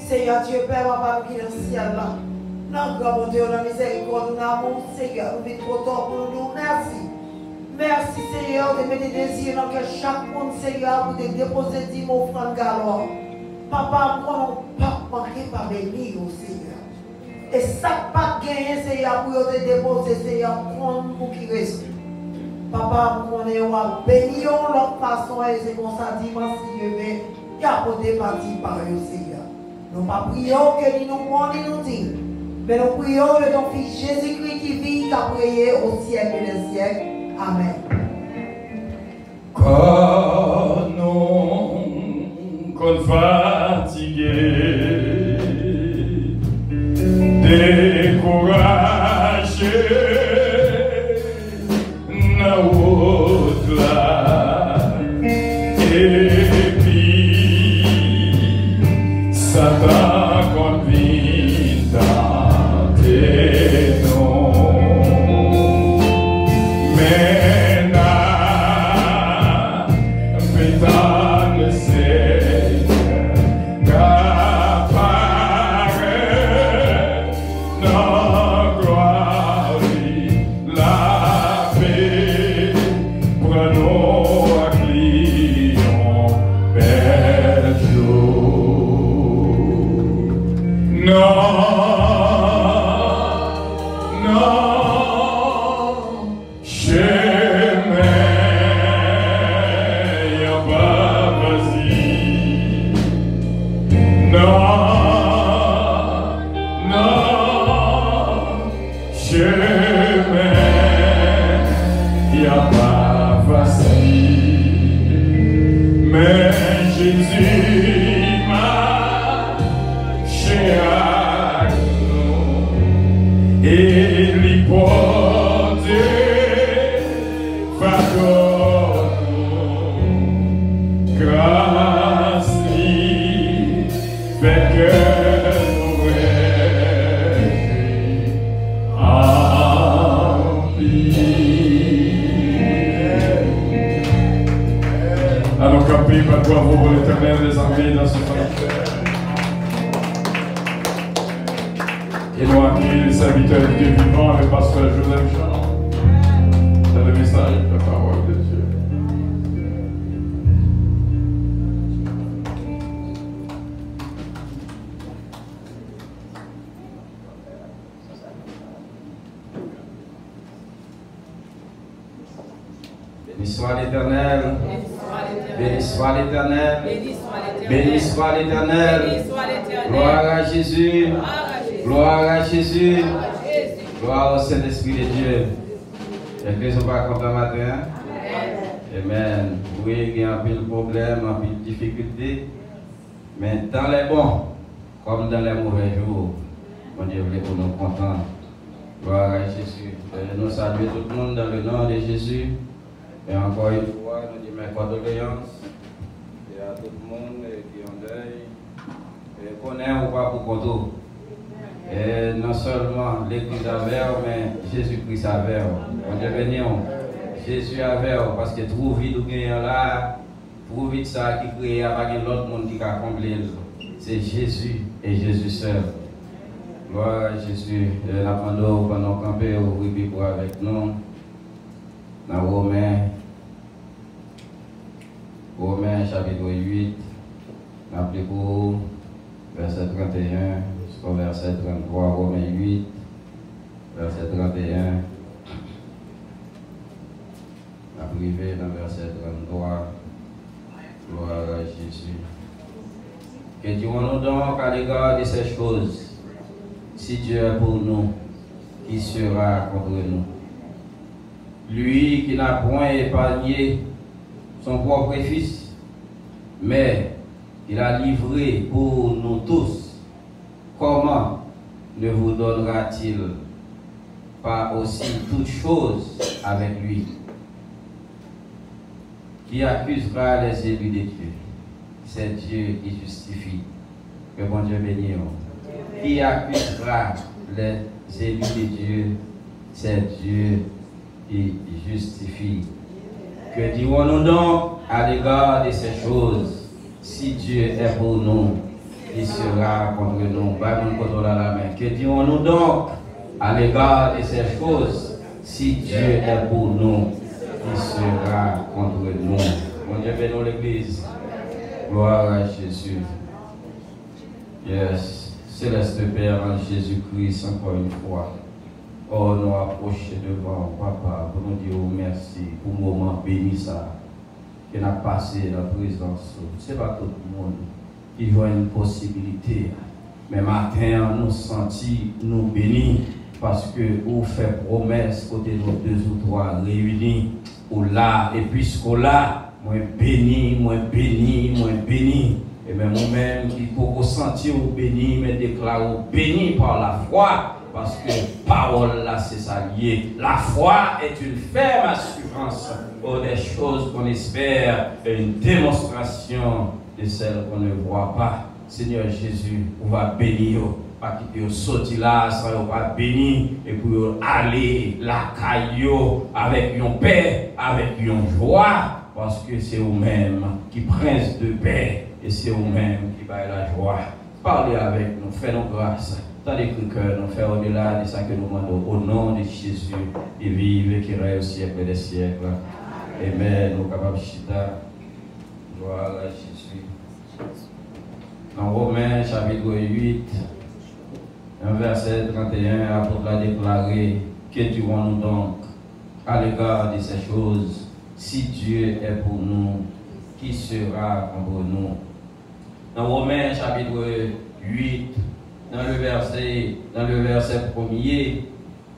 Seigneur Dieu, Père, papa qui est dans le ciel là. Non, grand bon Dieu, la miséricorde, l'amour, Seigneur, nous vivons trop tard pour nous. Merci. Merci, Seigneur, de mettre des désirs dans chaque monde, Seigneur, pour te déposer 10 mots offrandes galore. Papa, moi, pas manquer par bénir, Seigneur. Et ça pas gagné, Seigneur, pour te déposer, Seigneur, prendre pour qui reste. Papa, on est béni l'autre façon et c'est comme ça dimanche si mais il y a côté parti par eux Seigneur. Nous pas prions que nous nous dit, mais nous prions de ton fils Jésus-Christ qui vit, qui a prié au siècle des siècles. Amen.
Quand nous sommes fatigués, découragés, na route là, et puis Satan convient dans tes noms. Maintenant, pétale le Seigneur, qu'apparaît dans gloire, la paix, prenons à client, bel jour. Non, chemin, y'a pas vas-y. Non, chemin, y'a pas facile. Mais Jésus marche avec nous et lui porte faveur nous. Grâce lui fait que nous remplis. Allons camper, pas de bravo pour l'Éternel des armées dans ce sanctuaire. Et nous accueillons les serviteurs de Dieu vivant, le pasteur Joseph Jean. C'est le message de la parole de Dieu.
Béni soit l'Éternel. Béni soit l'Éternel. Béni soit l'Éternel. Gloire à Jésus. Gloire à Jésus. Gloire au Saint-Esprit de Dieu. Est-ce que vous êtes pas content matin? Amen. Oui, il y a un peu de problème, un peu de difficulté. Mais dans les bons, comme dans les mauvais jours, mon Dieu voulait pour nous contents. Gloire à Jésus. Nous saluons tout le monde dans le nom de Jésus. Et encore une fois, nous disons mes condoléances et à tout le monde qui est en deuil. Et qu'on est ou pas pour conto. Et non seulement l'Église avait, mais Jésus-Christ avait. On dit béni, Jésus avait, parce que trop vite ou bien là, trop vite ça qui crée avec l'autre monde qui a comblé. C'est Jésus et Jésus seul. Gloire à Jésus. La pendant pendant camper au Bible avec nous. Dans Romains chapitre 8, appelez-vous verset 31 jusqu'au verset 33, Romains 8, verset 31, privé dans verset 33, gloire à Jésus. Que dirons-nous donc à l'égard de ces choses? Si Dieu est pour nous, qui sera contre nous? Lui qui n'a point épargné son propre fils, mais il a livré pour nous tous, comment ne vous donnera-t-il pas aussi toutes choses avec lui? Qui accusera les élus de Dieu? C'est Dieu qui justifie. Que bon Dieu bénisse. Qui accusera les élus de Dieu? C'est Dieu qui justifie. Que dirons-nous donc à l'égard de ces choses? Si Dieu est pour nous, qui sera contre nous? La main. Que dirons-nous donc à l'égard de ces choses? Si Dieu est pour nous, qui sera contre nous? Mon Dieu bénisse l'Église. Gloire à Jésus. Yes. Céleste Père en Jésus-Christ, encore une fois. Oh, nous approcher devant Papa pour nous dire merci pour le moment béni ça qui a passé dans la présence. Ce n'est pas tout le monde qui voit une possibilité. Mais matin, nous sentons, nous bénis parce que vous faites promesse côté nos 2 ou 3 réunis. Ou là, et puisqu'au là, moi béni, moi béni, moi béni. Et même moi-même qui peut sentir ou béni, mais déclare béni par la foi. Parce que parole là, c'est ça lié. La foi est une ferme assurance pour des choses qu'on espère et une démonstration de celles qu'on ne voit pas. Seigneur Jésus, on va bénir. Pas quitter sortir là, ça va bénir. Et pour aller la caillou avec une paix, avec une joie. Parce que c'est vous-même qui prince de paix. Et c'est vous-même qui va la joie. Parlez avec nous, faites-nous grâce. Tandis que cœur nous fait au-delà de ça que nous demandons au nom de Jésus, et vive et qui règne au siècle des siècles. Amen. Nous capables de chita. Gloire à Jésus. Dans Romains chapitre 8, un verset 31, l'apôtre a déclaré: que dirons-nous donc à l'égard de ces choses? Si Dieu est pour nous, qui sera contre nous? Dans Romains chapitre 8, dans le verset 1er,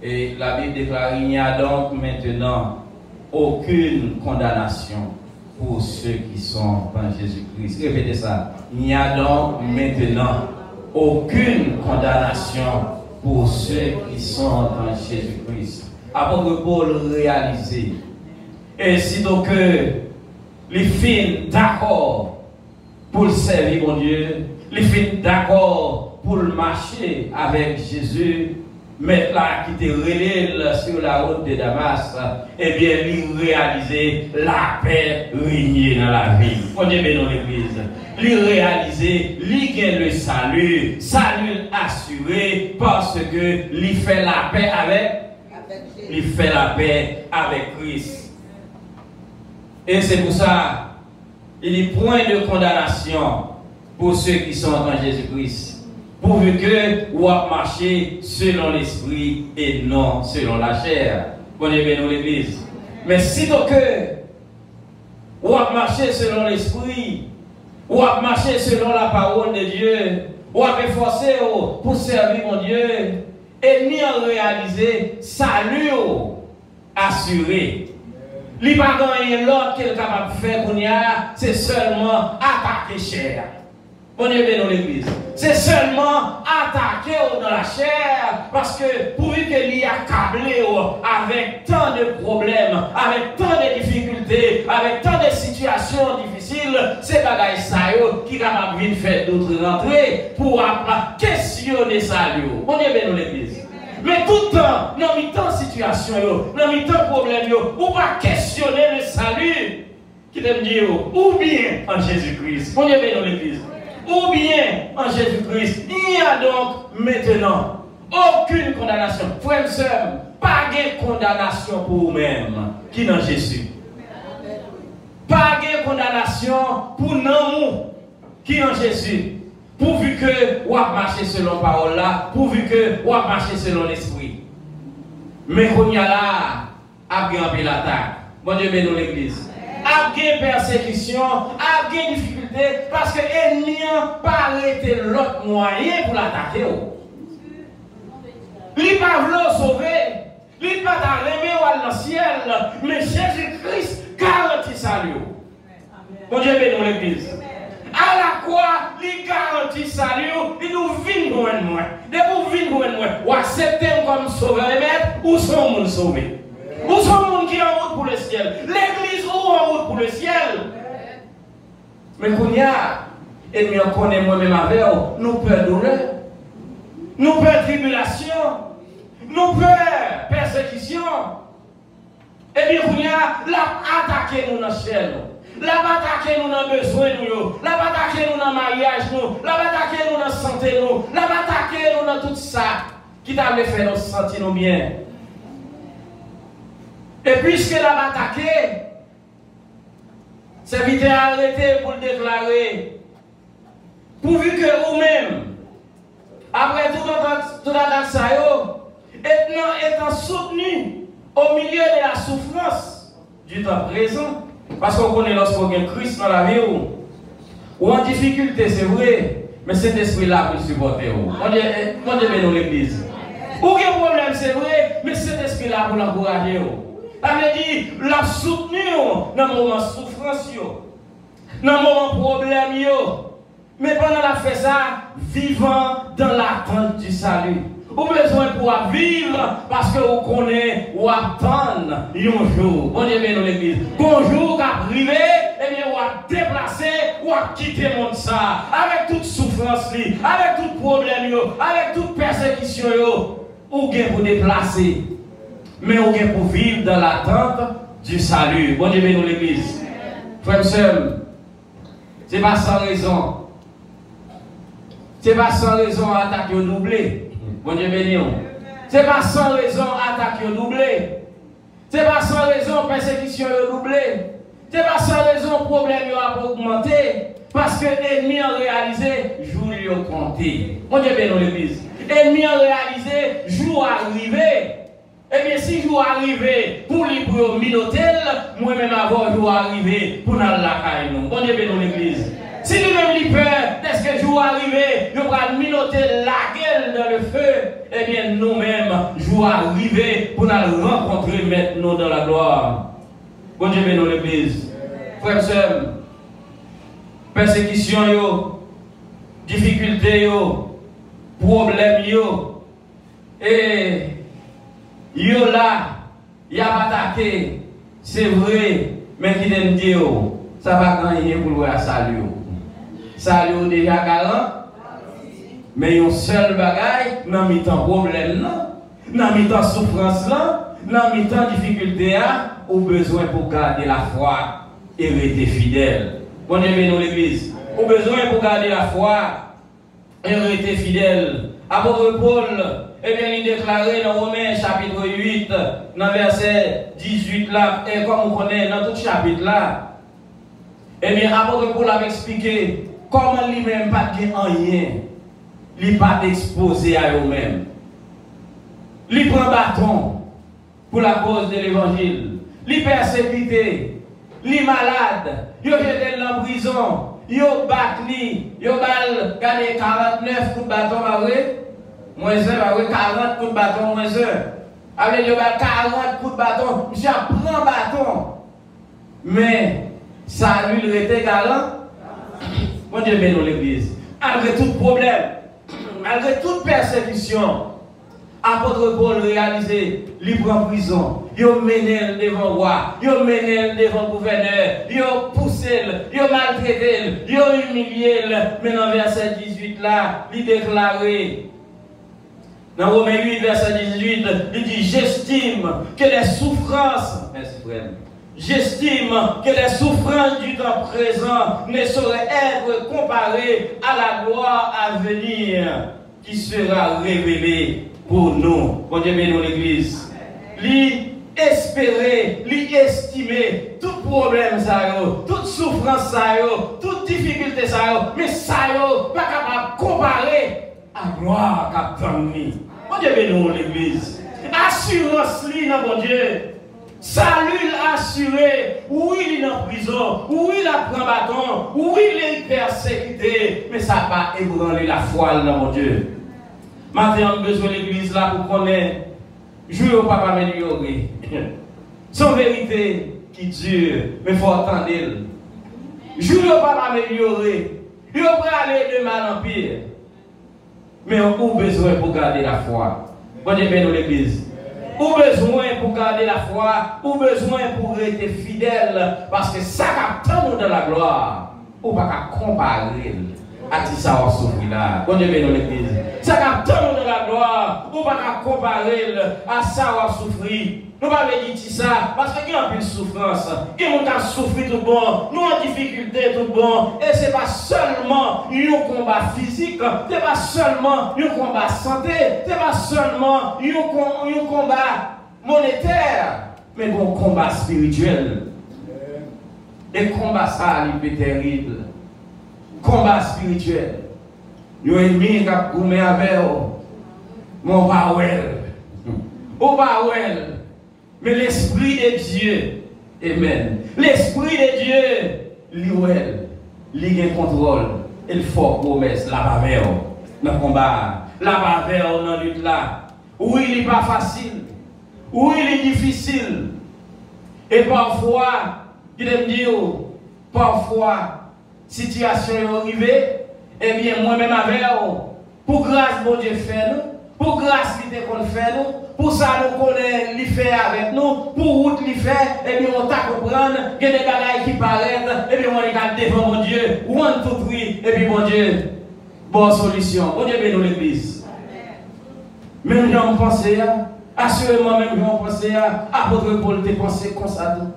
et la Bible déclare: il n'y a donc maintenant aucune condamnation pour ceux qui sont en Jésus-Christ. Répétez ça. Il n'y a donc maintenant aucune condamnation pour ceux qui sont en Jésus-Christ. Apôtre Paul réalisé. Et sitôt que les filles d'accord pour le servir mon Dieu, les filles d'accord pour le marcher avec Jésus, mettre là qui te relève sur la route de Damas, et bien lui réaliser la paix régner dans la vie. On dit bien dans l'église. Lui réaliser, lui gagne le salut assuré parce que lui fait la paix avec Christ. Et c'est pour ça, il n'y a point de condamnation pour ceux qui sont en Jésus-Christ. Pourvu que vous marchez selon l'esprit et non selon la chair. On est bien dans l'église. Mais si donc vous marchez selon l'esprit, vous marchez selon la parole de Dieu, vous avez forcé pour servir mon Dieu, et ni en réaliser salut assuré. Il n'y a pas l'autre qui est capable de faire, c'est seulement attaquer chair. On est bien dans l'église. C'est seulement attaquer dans la chair parce que pourvu qu'il y a câblé avec tant de problèmes, avec tant de difficultés, avec tant de situations difficiles, c'est bagaille ça qui est capable de faire d'autres rentrées pour questionner ça. On est bien dans l'église. Mais tout le temps, dans mi-temps situation, dans mi-temps problème, ou pas questionner le salut qui t'aime dire, ou bien en Jésus-Christ. On est bien dans l'église. Ou bien en Jésus-Christ. Il n'y a donc maintenant aucune condamnation. Frère et sœur, pas de condamnation pour vous-même qui est en Jésus. Pas de condamnation pour nous qui est en Jésus. Pourvu que vous marchez selon la parole là, pourvu que vous marchez selon l'esprit. Mais qu'on y a là, à bien l'attaque. Bon Dieu, mais dans l'église. À bien persécution, à bien difficulté, parce que l'ennemi n'a pas arrêté l'autre moyen pour l'attaquer. Il n'a pas voulu sauver, il n'a pas remis dans le ciel, mais Jésus-Christ garantit salut. Bon Dieu, mais dans l'église. À la croix, il garantit salut, il nous vit moins. Dès que vous vivez moins, vous acceptez comme sauveur et maître, ou sont nous sauvés? Où sont les gens qui sont en route pour le ciel? L'église ou en route pour le ciel? Mais qu'on y a, et nous on connaît moi-même avec nous peur douleur, nous peur tribulation, nous peur persécution. Et bien qu'on y a, l'attaquer nous dans le ciel. La bataille nous dans besoin nous, la bataille nous dans mariage nous, la bataille nous dans santé nous, la bataille nous dans tout ça qui t'a fait nous sentir nous bien. Et puisque la bataille, c'est vite arrêté pour le déclarer, pourvu que vous-même, après tout attaque ça, étant soutenu au milieu de la souffrance du temps présent. Parce qu'on connaît lorsqu'on a Christ dans la vie ou en difficulté, c'est vrai, mais cet esprit-là peut supporter. On dit dans l'église. Ou il y a un problème, c'est vrai, mais cet esprit-là pour l'encourager. Ça veut dire, l'a soutenu dans le moment de souffrance, dans le moment de problème. Mais pendant la fait ça, vivant dans l'attente du salut. Vous avez besoin pour vivre parce que vous connaissez ou attendre un jour. Bon Dieu, dans l'église. Bonjour, qui arrive, et bien, vous avez déplacé, ou avez quitté le monde ça. Avec toute souffrance, avec tout problème, avec toute persécution, vous avez pour déplacer. Mais vous avez pour vivre dans l'attente du salut. Bon Dieu, dans l'église. Frère seul, ce n'est pas sans raison. Ce n'est pas sans raison à attaquer au doublé. Bon Dieu béni. Ce n'est pas sans raison attaque doublé. Ce n'est pas sans raison persécution doublé. Ce n'est pas sans raison problème a augmenté. Parce que l'ennemi a réalisé jour lui a compté. Bon Dieu béni l'église. L'ennemi a réalisé jour arrivé. Eh bien si jour arrivé pour lui pour minotel, moi-même avoir jour arrivé pour nous la caille. Bon Dieu béni l'église. Si lui-même lui peur, est-ce que jour arrivé, nous allons minoter la gueule dans le feu, eh bien nous-mêmes, jour arrivé, pour nous rencontrer maintenant dans la gloire. Bon Dieu béni l'église. Frères et sœurs, persécution, difficulté, problème, et là, il y a attaqué, c'est vrai, mais qui t'aime dire, ça va gagner pour le salut. Salut déjà 40, mais un seul bagaille, dans le temps problème, dans le temps souffrance, dans le temps difficulté, ou besoin pour garder la foi et rester fidèle. Bon Dieu béni l'église. Ou besoin pour garder la foi et rester fidèle. Apôtre Paul, eh bien, il déclarait dans Romains chapitre 8, dans verset 18 là, et comme on connaît dans tout chapitre là, eh bien, apôtre Paul avait expliqué comment lui-même pas de rien, il pas exposé à eux-mêmes. Il prend bâton pour la cause de l'évangile. Il persécuté, il malade, il est dans la prison, il bat lui, il bal gagné 49 coups de bâton, moins 1, 40 coups de bâton, moins 1. Avec il bat 40 coups de bâton, monsieur prend bâton. Mais ça lui il était galant. Bon Dieu béni l'église. Malgré tout problème, malgré toute persécution, apôtre Paul réalisé, il prend prison, il mené devant le roi, il mené devant le gouverneur, il poussé, il maltraité, il humilié. Mais dans verset 18 là, il déclarait, dans Romains 8, verset 18, il dit, j'estime que les souffrances, merci frère, j'estime que les souffrances du temps présent ne sauraient être comparées à la gloire à venir qui sera révélée pour nous. Bon Dieu béni l'église. Lui espérer, lui estimer tout problème ça toute souffrance ça toute difficulté ça mais ça pas capable de comparer à la gloire qu'a donné. Bon Dieu béni l'église. Assurance lui dans bon Dieu. Salut assuré, oui il est en prison, oui il a pris un bâton, oui il est persécuté, mais ça n'a pas ébranlé la foi dans mon Dieu. Maintenant, on a besoin de l'église là pour connaître, jouer au papa améliorer. Son vérité qui dure, mais il faut attendre. Jouer au papa améliorer, il va aller de mal en pire. Mais on a besoin pour garder la foi. Bon Dieu béni l'église. Ou besoin pour garder la foi, ou besoin pour rester fidèle, parce que ça capte dans la gloire, ou pas comparer à qui ça va souffrir là. Bon Dieu béni l'église. Ça capte dans la gloire, ou pas comparer à ça va souffrir. Nous pas dire ça, parce qu'il y a une souffrance, il y a un souffrir tout bon, nous en difficulté tout bon, et ce n'est pas seulement un combat physique, ce n'est pas seulement un combat santé, ce n'est pas seulement un combat monétaire, mais un combat spirituel. Et combat ça, il est terrible. Combat spirituel. Nous ennemis qui ont gommé avec mon Powell. au Baouel. Mais l'Esprit de Dieu, amen. L'Esprit de Dieu, il a contrôle, il faut promesse, la bavère, dans le combat, la bavère dans la lutte là. Oui, il n'est pas facile, oui, il est difficile. Et parfois, il aime dire, parfois, situation est arrivée, eh bien, moi-même avec vous, pour grâce, bon Dieu fait nous, pour grâce, il qu'on fait nous, pour ça, nous connaissons, il fait avec nous, pour route, il fait, et bien, on t'a comprendre, il y a des bagailles qui paraissent, et bien, on est devant mon Dieu, ou on tout oui, et puis, bon Dieu, bonne solution. Bon Dieu, bénis l'église. Même j'en pensais, assurément, même j'en pensais, apôtre Paul, t'es pensé comme ça, tout.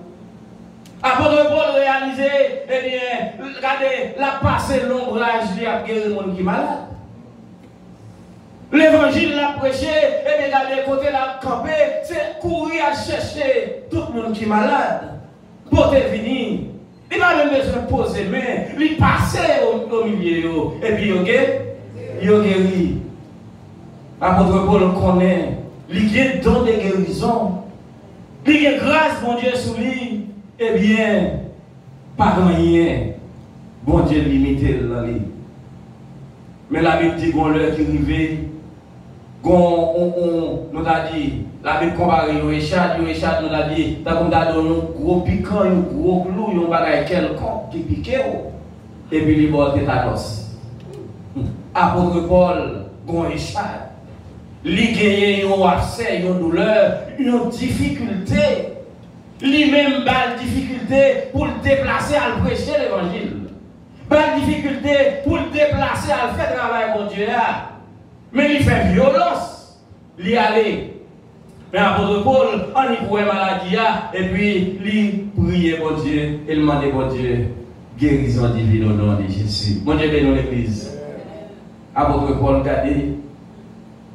Apôtre Paul réalisé, eh bien, regardez, la passé l'ombrage, il a guéri le monde qui est malade. L'évangile l'a prêché, et bien, regardez, côté la campé, c'est courir à chercher tout le monde qui est malade. Pour te venir. Il n'a même besoin de poser main, il passait au milieu, et puis il a guéri. Apôtre Paul connaît, il a don de guérison, il a grâce, mon Dieu, sous lui. Eh bien, pas rien. Bon Dieu limité dans lui. Mais la Bible dit qu'on l'heure qui arrive, nous a dit, la Bible compare au échad nous a dit, t'as comme t'as donné un gros piquant, un gros clou, un bagage quelconque qui pique, et puis il va tétanos. Apôtre Paul, gon échad. Il gagne un abcès, une douleur, une difficulté. Lui-même a une difficulté pour le déplacer à le prêcher l'évangile. Pas de difficulté pour le déplacer à le faire travail pour Dieu. Mais il fait violence. Il y aller. Mais apôtre Paul, on y pourrait maladie et puis il priait pour Dieu et demandait pour Dieu guérison divine au nom de Jésus. Mon Dieu bénit l'église. Apôtre Paul, regardez,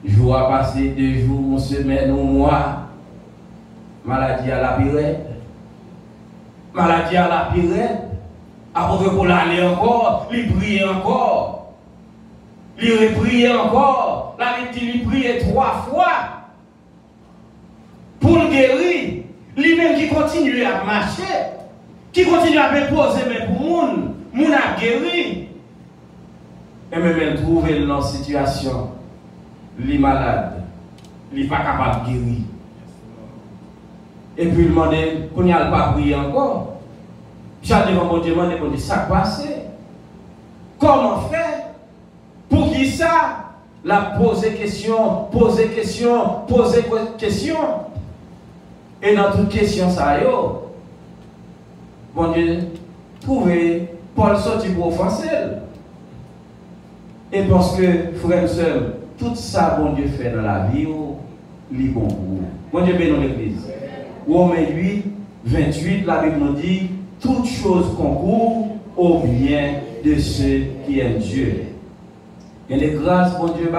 jour a passé, 2 jours, une semaine, 1 mois. Maladie à la pirate. Maladie à la pirate. Apôtre Paul allait encore, il priait encore. Il repriait encore. La Bible dit qu'il priait 3 fois. Pour le guérir. Lui-même qui continue à marcher. Qui continue à me poser, mais pour moun. Moun a guéri. Et même elle trouve dans une situation. Il est malade. Il n'est pas capable de guérir. Et puis il m'a dit, qu'on n'y a pas prié encore. J'ai devant mon Dieu, il dit, ça passe. Comment faire? Pour qui ça? La poser question, poser question, poser question. Et dans toute question, ça y est. Mon Dieu, trouver Paul sorti pour offenser. Et parce que, frère et soeur, tout ça, bon Dieu fait dans la vie, il est bon pour vous. Bon Dieu bénit l'église. Romains 8, 28, la Bible nous dit, toutes choses concourent au bien de ceux qui aiment Dieu. Il y a des grâces, bon Dieu,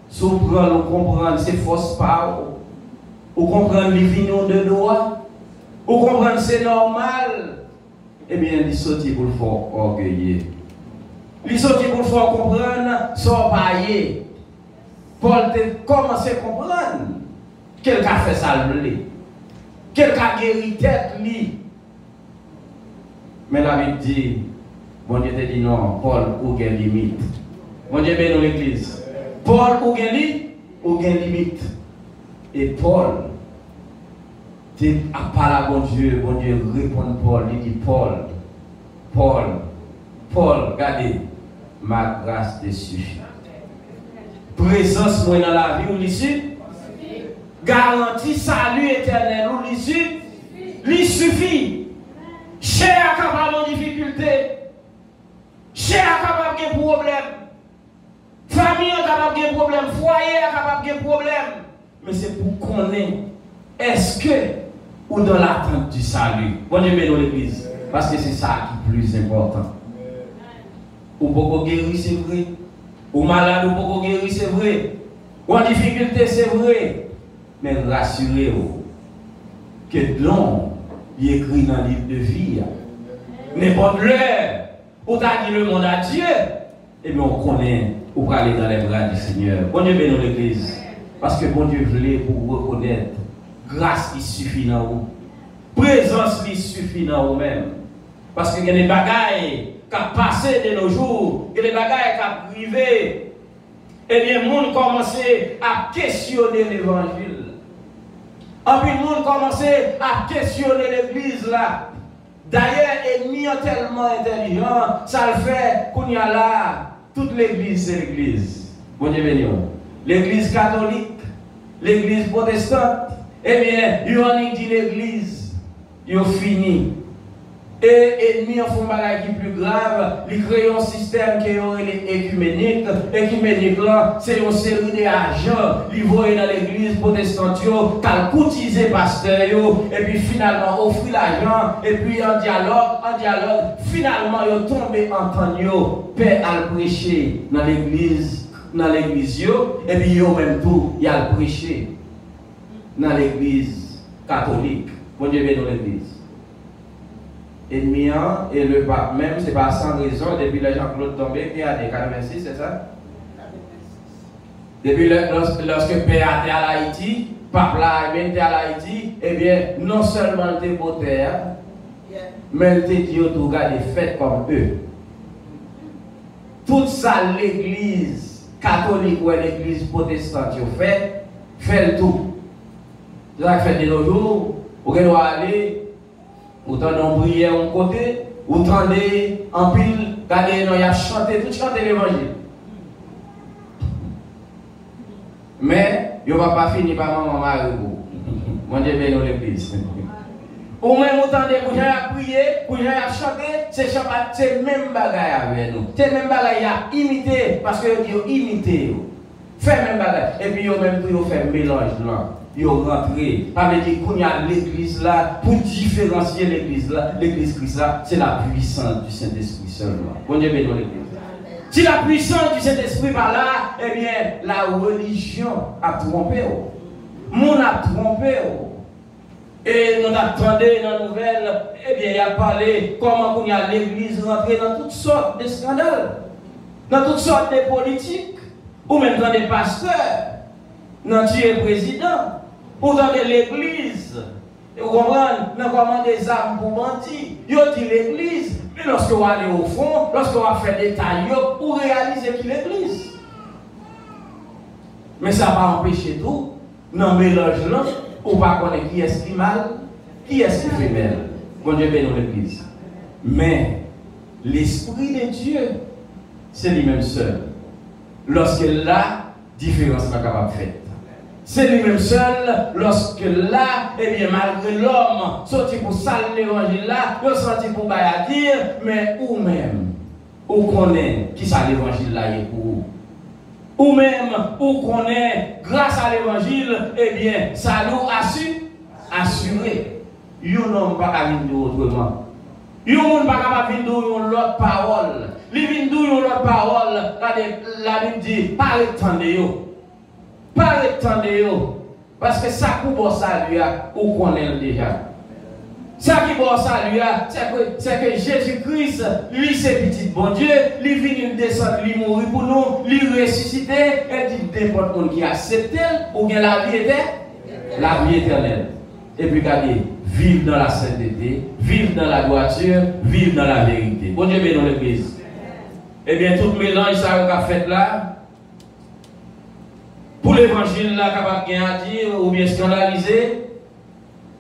si vous comprenez ces fausses paroles, vous comprenez les vignes de droit, vous comprenez c'est normal, eh bien, il sortit pour le faire orgueilleux. Il sortit pour le faire comprendre, sans payer. Paul a commencé à comprendre. Quelqu'un a fait ça, quelqu'un a guéri tête, lui. Mais la Bible dit, bon Dieu te dit non, Paul, ou gain limite. Bon Dieu bénit l'église. Paul, ou gain limite. Et Paul, tu as parlé à bon Dieu répond Paul, il dit Paul, regardez, ma grâce te suffit. Présence moi dans la vie ou l'issue. Garantie salut éternel ou l'issue. Il suffit. Cher capable de difficulté. Cher capable de problème. Famille capable de problème. Foyer capable de problème. Mais c'est pour qu'on ait. Est-ce que ou dans l'attente du salut? Bon Dieu bénit l'église. Parce que c'est ça qui est plus important. Ou beaucoup guéri, c'est vrai. Ou malade, ou beaucoup guéri, c'est vrai. Ou en difficulté, c'est vrai. Mais rassurez-vous que l'homme il écrit dans le livre de vie. N'importe l'heure où tu as dit le monde à Dieu, et bien on connaît, ou aller dans les bras du Seigneur. Bon Dieu bénit l'église. Parce que bon Dieu voulait pour reconnaître. Grâce qui suffit dans vous. Présence qui suffit dans vous-même. Parce qu'il y a des bagailles qui ont passé de nos jours, il y a des bagailles qui ont privé. Et bien, le monde commence à questionner l'évangile. Et puis, le monde commence à questionner l'église là. D'ailleurs, l'ennemi est tellement intelligent, ça le fait qu'on y a là. Toute l'église, c'est l'église. Bon Dieu béni. L'église catholique, l'église protestante, eh bien, il y a dit l'église, il a fini. Et l'ennemi en font bagage qui plus grave, il crée un système qui est écuménique. Écuménique là, c'est une série d'agents, ils vont dans l'église protestante, qui cotisent pasteur, et puis finalement offrir l'argent, et puis en dialogue, finalement ils tombent en temps, paix à le prêcher dans l'église, et puis ils même tout, il y a le prêcher dans l'église catholique. Bon Dieu béni dans l'église. Ennemi et le pape même, c'est pas sans raison, depuis le Jean-Claude tombé, qui a des 86, c'est ça? Depuis lorsque Père était à Haïti, pape là, était à Haïti, eh bien, non seulement il était beau terre, mais il était dit tout gars des fêtes comme eux. Tout ça, l'église catholique ou l'église protestante, fait le tout. C'est ça que fait de nos jours, vous doit aller. Ou t'en prière un côté, ou t'en en pile, regardez, il a chanté, tout chanter l'évangile. Mais, il ne va pas finir par maman Maribou. Mon Dieu béni l'église. Ou même autant de pour y prier, pour y chanter, c'est même bagaille avec nous. C'est même bagaille à imiter, parce que vous imiter. Fait même bagaille. Et puis, vous même tout fait mélange là. Ils ont rentré. Ça veut dire qu'on y a l'église là, pour différencier l'église là, l'église Christ là, c'est la puissance du Saint-Esprit seulement. Bon Dieu béni l'église. Si la puissance du Saint-Esprit par là, eh bien, la religion a trompé. Le monde a trompé. Et nous attendons dans la nouvelle, eh bien, il a parlé comment on y a l'église rentrée dans toutes sortes de scandales, dans toutes sortes de politiques, ou même dans des pasteurs, dans le président. Ou dans l'église, vous comprenez, nous avons des armes pour bandits. Vous dit l'église, mais lorsque vous allez au fond, lorsque vous faites des tailles, vous réalisez qui l'église. Mais ça va empêcher tout. Dans le mélange là, on ne va pas connaître qui est qui mal, qui est qui fait mal. Bon Dieu béni l'église. Mais l'Esprit de Dieu, c'est lui-même seul. Lorsque la différence n'est pas capable de faire. C'est lui-même seul, lorsque là, eh bien, malgré l'homme, sorti pour saluer l'évangile là, il sorti pour dire, mais ou même, ou connaît qui ça l'évangile là est pour vous. Ou même, ou connaît, grâce à l'évangile, eh bien, ça nous assuré. Ils n'ont pas qu'à venir autrement. Ils n'ont pas qu'à venir l'autre parole. Ils viennent l'autre parole, la Bible dit, parlez de Dieu. Pas attendez parce que ça qui bon salut ou connaît déjà. Ça qui bon salut c'est que Jésus-Christ lui c'est petit bon Dieu, lui vient descendre, lui mourir pour nous, lui ressusciter et dit n'importe monde qui accepte ou bien la vie éternelle. Et puis regardez, vivre dans la sainteté, vivre dans la droiture, vivre dans la vérité. Bon Dieu béni dans l'église. Eh bien tout mélange ça qu'a fait là. Pour l'évangile, là, capable de à dire ou bien scandaliser,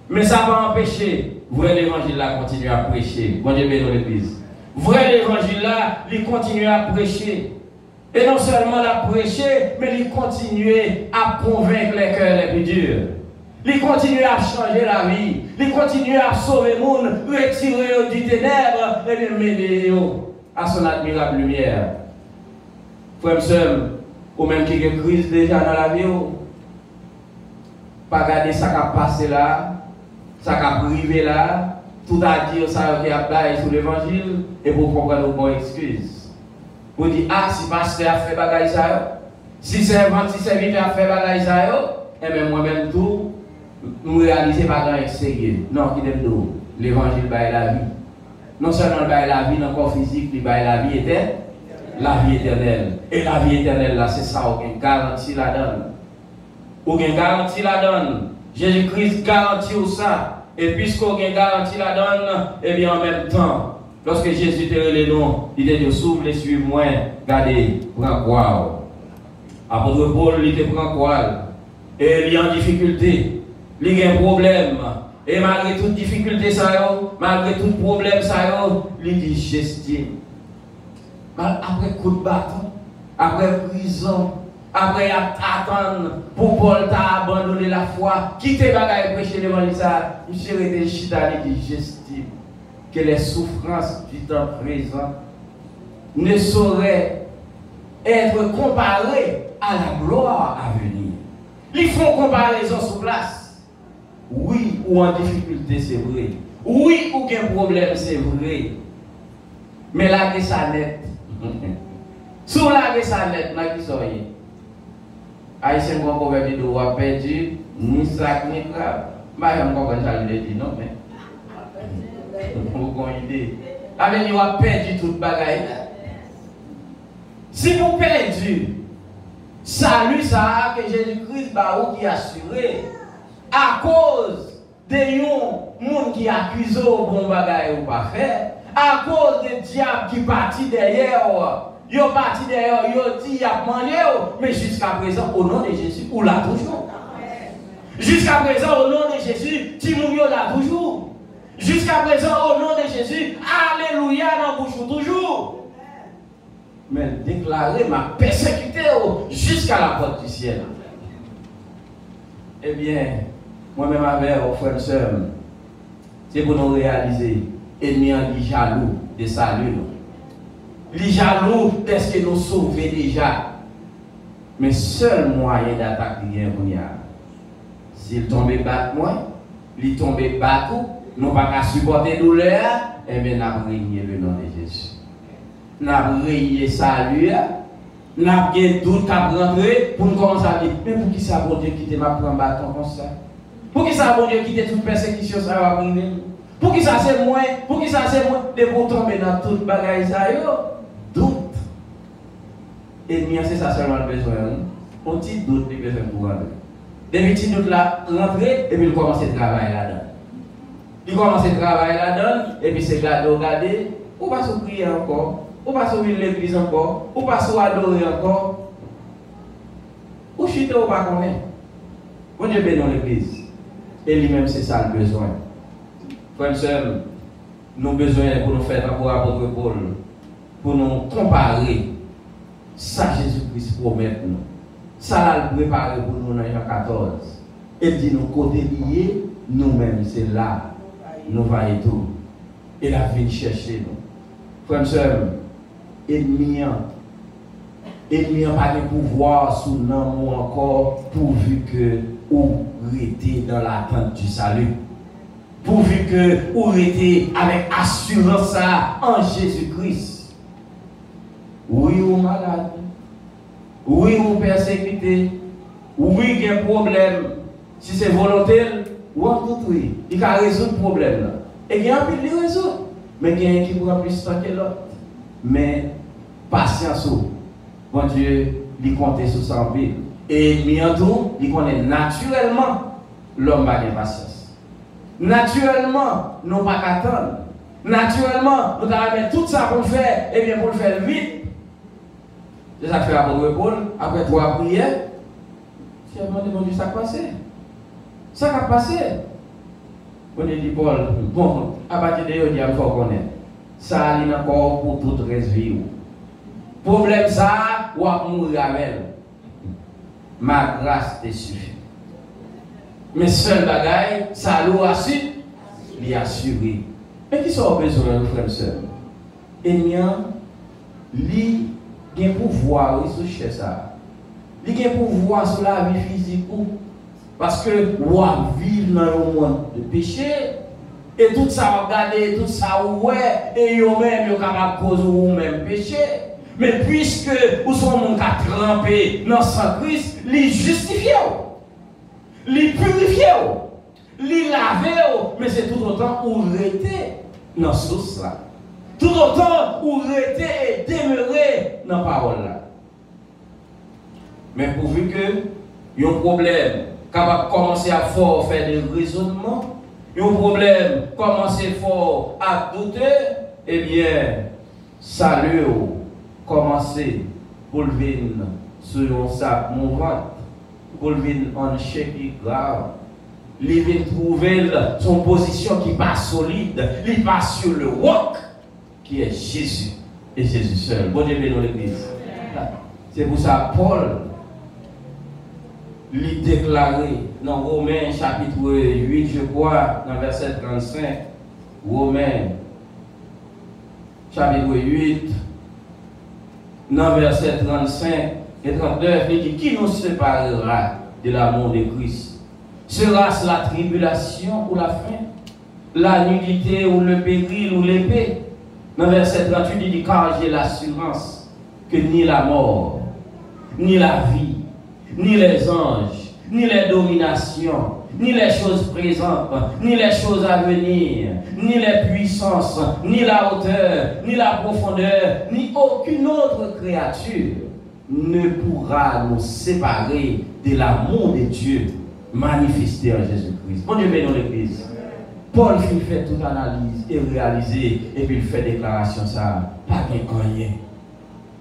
mais ça va empêcher vrai l'évangile là continuer à prêcher. Bon Dieu béni dans l'église. Vrai l'évangile là, il continue à prêcher. Et non seulement la prêcher, mais il continue à convaincre les cœurs les plus durs. Il continue à changer la vie. Il continue à sauver le monde, retirer du ténèbre et bien mener à son admirable lumière. Frère seul. Ou même qui a une crise déjà dans la vie, pas garder ça qui a passé là, ça qui a privé là, tout à dire ça qui a baillé sur l'évangile, et pour comprendre nos bonnes excuses. Vous dites, ah, si pasteur a fait bagaille ça, si servant, si serviteur a fait bagaille ça, et même moi-même tout, nous réalisons bagaille sérieux. Non, qui t'aime tout, l'évangile baille la vie. Non seulement baille la vie dans le corps physique, il baille la vie éternelle. La vie éternelle. Et la vie éternelle, là, c'est ça, aucune garantie là-dedans. Ou gen garantie la donne. Jésus-Christ garantit ou ça. Et puisqu'on gen garantie la donne, eh bien en même temps, lorsque Jésus te relève non, il te dit s'ouvre les suivre moi, regardez, prends quoi. Apôtre Paul, il te prend quoi. Et il est en difficulté, il a un problème. Et malgré toute difficulté, malgré tout problème, il dit j'estime. Après coup de bâton, après prison, après attendre pour Paul t'a abandonné la foi, quitter bagaille et prêcher l'évangile, il s'est resté chita, il dit j'estime que les souffrances du temps présent ne sauraient être comparées à la gloire à venir. Ils font comparaison sur place. Oui, ou en difficulté, c'est vrai. Oui, ou qu'un problème, c'est vrai. Mais la guerre, ça net. Sous la guerre, ça net, n'a qui soyez. Haïtien, quand on veut dire, on a perdu, ni sac, ni crabe. Je ne sais pas si je l'ai dit, non, mais. Vous avez une idée. Avec nous, on a perdu toute bagaille. Si vous perdez, salut ça que Jésus-Christ qui a assuré à cause de gens qui accusent au bon bagaille ou pas faire, à cause des diables qui partent derrière, ils sont partis derrière, ils dit qu'ils ont mangé, mais jusqu'à présent, au nom de Jésus, on l'a toujours. Jusqu'à présent, au nom de Jésus, Timounio l'a toujours. Jusqu'à présent, au nom de Jésus, Alléluia dans bouche toujours. Mais déclarer m'a persécuté jusqu'à la porte du ciel. Eh bien, moi-même avec vos frères et sœurs, c'est pour nous réaliser, ennemi en jaloux de salut. Les jaloux d'est-ce que nous sauvons déjà. Mais seul moyen d'attaquer rien, s'il tombe battre moi, il tombe battre, nous pas qu'à supporter douleur, eh bien, nous avons régné le nom de Jésus. Nous avons régné salut, nous avons des doutes qu'à rentrer pour nous commencer à dire, mais pour qui ça, bon Dieu, quitter ma prendre bâton comme ça? Pour qui ça, bon Dieu, quitter toute persécution, ça va arriver? Pour qui ça, c'est moins? Pour qui ça, c'est moins? De pour tomber dans toute bagaille, ça y est, doute. Et bien, c'est ça seulement le besoin. On dit doute, les besoins pour rentrer. Des petits doutes là, rentrer, et puis il commence à travailler là-dedans. Il commence à travailler là-dedans, et puis c'est regarder, ou pas se prier encore, ou pas se ouvrir l'église encore, ou pas se adorer encore, ou chuter ou pas connaître. Bon Dieu bénit l'église. Et lui-même, c'est ça le besoin. Frères et sœurs, nous avons besoin pour nous faire rapport à votre Paul, pour nous comparer ça Jésus-Christ promet nous. Ça l'a préparé pour nous dans Jean 14. Il dit nous côté liés, nous-mêmes, c'est là. Nous voyons tout. Et la vie chercher nous. Frères et sœurs, ennemi n'a pas de pouvoir sur nous encore, pourvu que vous restez dans l'attente du salut. Pourvu que vous restez avec assurance ça en Jésus-Christ. Oui, vous malade. Oui, vous persécuté. Oui, il y a un problème. Si c'est volontaire, ou en tout oui, il va résoudre le problème. Et il y a un peu de résoudre. Mais il y a un qui prend plus de temps que l'autre. Mais patience, bon Dieu, il compte sur ça en pile. Et bientôt, il connaît naturellement l'homme a de patience. Naturellement, nous ne pas attendre. Naturellement, nous allons mettre tout ça pour le faire, et bien pour le faire vite. C'est ça que fait apôtre Paul, après 3 prières, tu as demandé, mon Dieu, ça a passé. Ça a passé. On dit, Paul, bon, à partir de là, il faut connaître. Ça, il y a encore pour toute reste vie. Problème ça, ou à mourir avec. Ma grâce te suffit. Mais seul bagaille, ça l'a assuré, il a assuré. Mais qui sont besoin de frères et sœurs? Il y a un pouvoir sur ça. Il y a un pouvoir sur la vie physique. Parce que on vit dans un monde de péché. Et tout ça, regardez, tout ça, ouais, et vous-même, vous capable de causer vous-même péché. Mais puisque vous êtes un monde qui a trempé dans sang Christ, il justifie, il purifie, il lave, mais c'est tout autant où rester dans ce source là. Tout autant où rester et demeurer dans la parole là. Mais pourvu que un problème capable de commencer à faire des raisonnements, un problème commencer fort à douter, eh bien, salut, commencer pour lever sur un sac mouvant, pour lever en chèque grave. Il vient trouver son position qui n'est pas solide, il passe sur le roc qui est Jésus et Jésus seul. Bon Dieu bénisse l'église. C'est pour ça Paul lui déclaré dans Romains chapitre 8, je crois, dans verset 35, Romains chapitre 8, dans verset 35 et 39, il dit, qui nous séparera de l'amour de Christ? Sera-ce la tribulation ou la faim, la nudité ou le péril ou l'épée? Dans verset 38, il dit, car j'ai l'assurance que ni la mort, ni la vie, ni les anges, ni les dominations, ni les choses présentes, ni les choses à venir, ni les puissances, ni la hauteur, ni la profondeur, ni aucune autre créature ne pourra nous séparer de l'amour de Dieu manifesté en Jésus-Christ. Bon Dieu bénisse l'église. Paul fait toute analyse et réaliser, et puis il fait déclaration ça. Pas rien.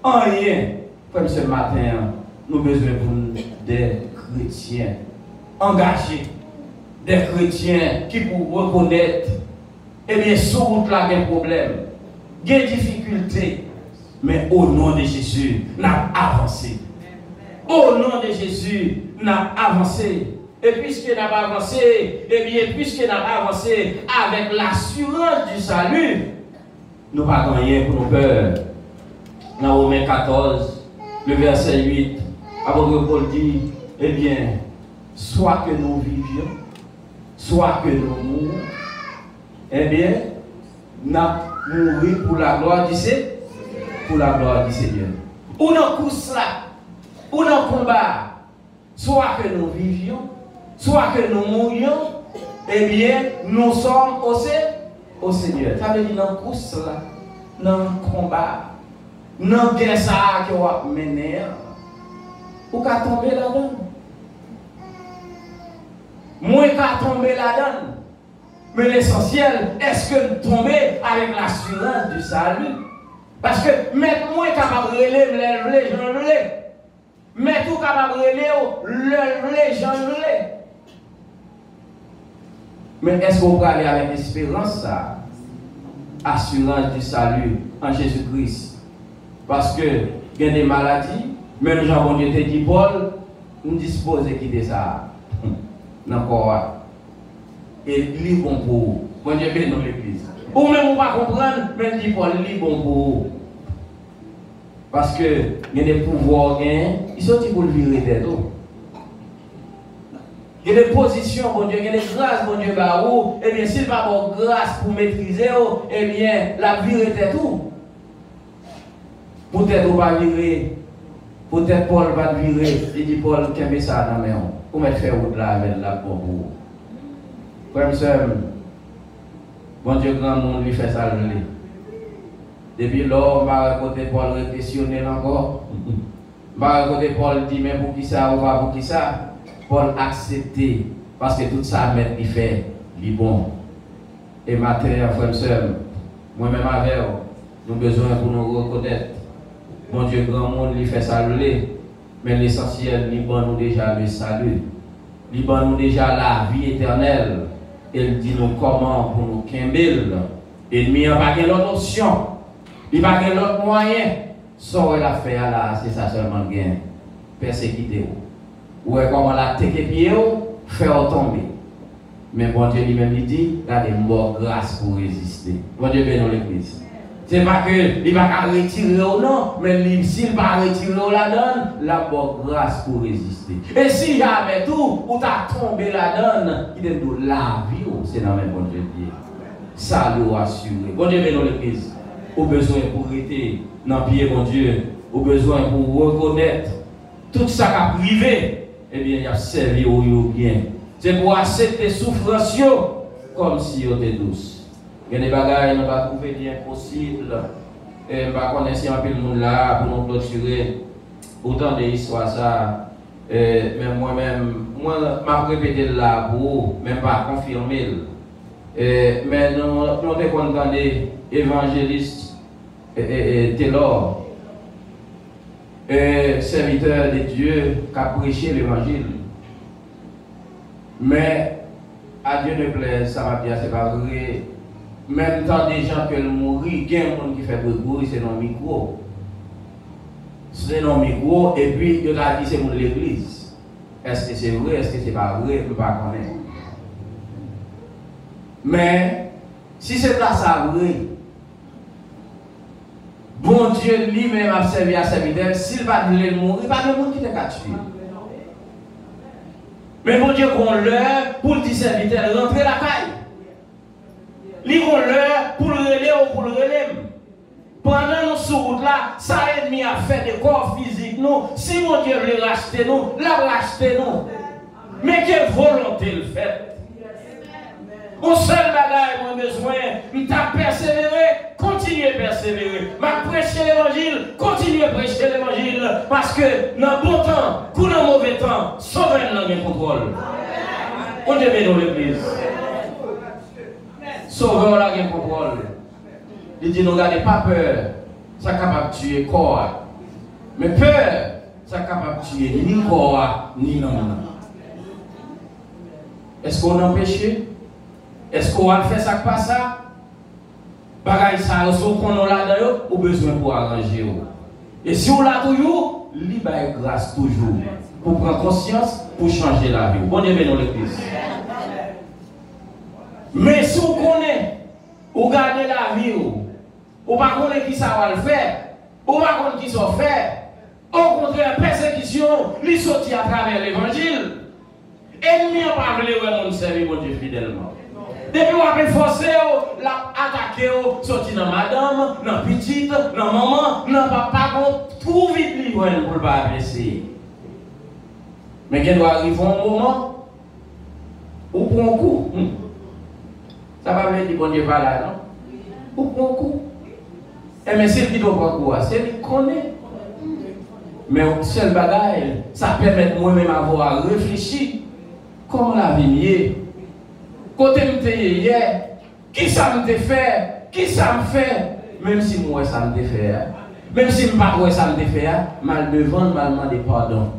Rien. Comme ce matin, nous avons besoin des chrétiens engagés, des chrétiens qui pour reconnaître, eh bien, sur route là, il y a un problème, il y a des difficultés, mais au nom de Jésus, nous avons avancé. Au nom de Jésus, nous avons avancé. Et puisque nous avons avancé, eh bien, puisque nous avons avancé avec l'assurance du salut, nous n'avons pas rien pour nos peurs. Dans Romains 14, le verset 8, apôtre Paul dit, eh bien, soit que nous vivions, soit que nous mourions, eh bien, nous mourons pour la gloire du Seigneur. Pour la gloire du Seigneur. Ou dans course là, ou dans combat, soit que nous vivions, soit que nous mourions, eh bien, nous sommes au Seigneur. Ça veut dire dans course là, dans le combat, dans le guerre ça que vous menez, ou qu'à tomber là-dedans. Moi qu'à tomber là-dedans. Mais l'essentiel, est-ce que nous tombons avec l'assurance du salut? Parce que mettre moi capable de relever, j'en relève. Mettre tout capable de relever, j'en relève. Mais est-ce qu'on peut aller avec espérance ça? Assurance du salut en Jésus-Christ. Parce que il y a des maladies, même Jean Dieu te dit Paul, nous disposons de quitter ça. Encore. Et il est bon pour vous. Bon Dieu bénisse l'église. Ou même on ne va pas comprendre, mais dit Paul, il est bon pour vous. Parce que il y a des pouvoirs, ils sont pour le virer tête. Il y a des positions, bon Dieu, il y a des grâces, bon Dieu, barou. Eh bien, s'il n'y a pas de grâce pour maîtriser, eh bien, la virer tête tout. Peut-être on va virer, peut-être Paul va virer. Il dit Paul, qu'est-ce que ça dans la main? Comment faire route là avec la pour vous? Frère, sœur, bon Dieu, grand monde lui fait ça. Depuis là, on va raconter Paul réquestionner encore. On va raconter Paul dit, mais pour qui ça, ou pas pour qui ça? Paul accepté, parce que tout ça, mais il fait, il est bon. Et matin, frère, sœur, moi-même avec nous avons besoin pour nous reconnaître. Bon Dieu, grand monde lui fait saluer, mais l'essentiel, il bon nous déjà le salut. Il bon nous déjà la vie éternelle. Il dit nous comment pour nous quimbil. Et il n'y a pas d'autre option. Il n'y a pas d'autre moyen. Sans la faire là, c'est ça seulement gain. Persécuter. Ou comment la tête et pied, faire tomber. Mais bon Dieu lui-même il dit, il y a des morts grâce pour résister. Bon Dieu bénisse l'église. Ce n'est pas que il va pas retirer ou non, mais s'il va retirer la donne, la bonne grâce pour résister. Et si jamais tout, ou tu as tombé la donne, il est de la vie, c'est dans le même bon Dieu. Ça nous assure. Bon Dieu bénisse l'église. Au besoin pour arrêter dans le pied, bon Dieu, au besoin pour reconnaître tout ça qui a privé, eh bien, il a servi au bien. C'est pour accepter souffrance comme si on était douce. Il y a des bagages, on va trouver impossible. Et on va connaître un peu le monde là pour nous clôturer. Autant d'histoires ça. Mais moi-même, je répété là pour même pas confirmer. Mais nous avons condamné évangéliste Taylor, serviteur de Dieu qui a prêché l'évangile. Mais à Dieu ne plaise, ça va bien, c'est pas vrai. Même temps des gens qui mourent, il y a des gens qui font bruit, c'est dans le micro. C'est dans le micro, et puis il a dit c'est pour l'église. Est-ce que c'est vrai, est-ce que c'est pas vrai, je ne peux pas connaître. Mais si c'est pas ça vrai, bon Dieu lui-même a servi à serviteur, s'il va mourir, il n'y a pas de monde qui t'a tué. Mais bon Dieu, qu'on l'heure pour le serviteur rentrer la caille. Li qu'on l'heure pour le relais ou pour le relais. Pendant nos sous là, ça ennemi a fait des corps physiques nous. Si mon Dieu veut racheter nous, l'a racheter nous. Mais quelle volonté le fait? Au seul bagage, moi besoin, m'ta persévérer, continuer à persévérer. M'a prêcher l'évangile, continuer à prêcher l'évangile. Parce que dans bon temps, ou dans mauvais temps, souverain dans le contrôle. On devait dans l'église. Sauveur là, il contrôle. Il dit, ne gardez pas peur, ça est capable de tuer corps. Mais peur, ça est capable de tuer ni corps, ni non. Est-ce qu'on a péché? Est-ce qu'on a fait ça pas ça? Bagaille ça, est-ce qu'on a là-dedans ou besoin pour arranger? Et si on l'a toujours, libre et grâce toujours. Pour prendre conscience, pour changer la vie. Bon Dieu, dans l'église. Mais si on connaît, ou garder la vie, ou pas connaître qui ça va le faire, ou pas connaître qui ça va faire, au contraire, persécution, lui sortir à travers l'évangile. Ennemi n'a pas voulu vraiment servir mon Dieu fidèlement. Depuis qu'on a forcé, l'a attaqué, sorti dans madame, dans petite, dans maman, dans papa, tout vite lui pour ne pas blesser. Mais qu'il doit arriver un moment, ou pour un coup. Ça va me dire, bon Dieu, pas là, non? Ou pour un coup. Et mais c'est qui doit pas quoi? C'est lui qui connaît. Mais au seul bagage, ça permet moi-même avoir réfléchi. Comment la vie est? Côté me hier, qui ça me fait? Qui ça me fait? Même si moi ça me fait, même si pas moi ça me fait, mal devant, mal demander pardon.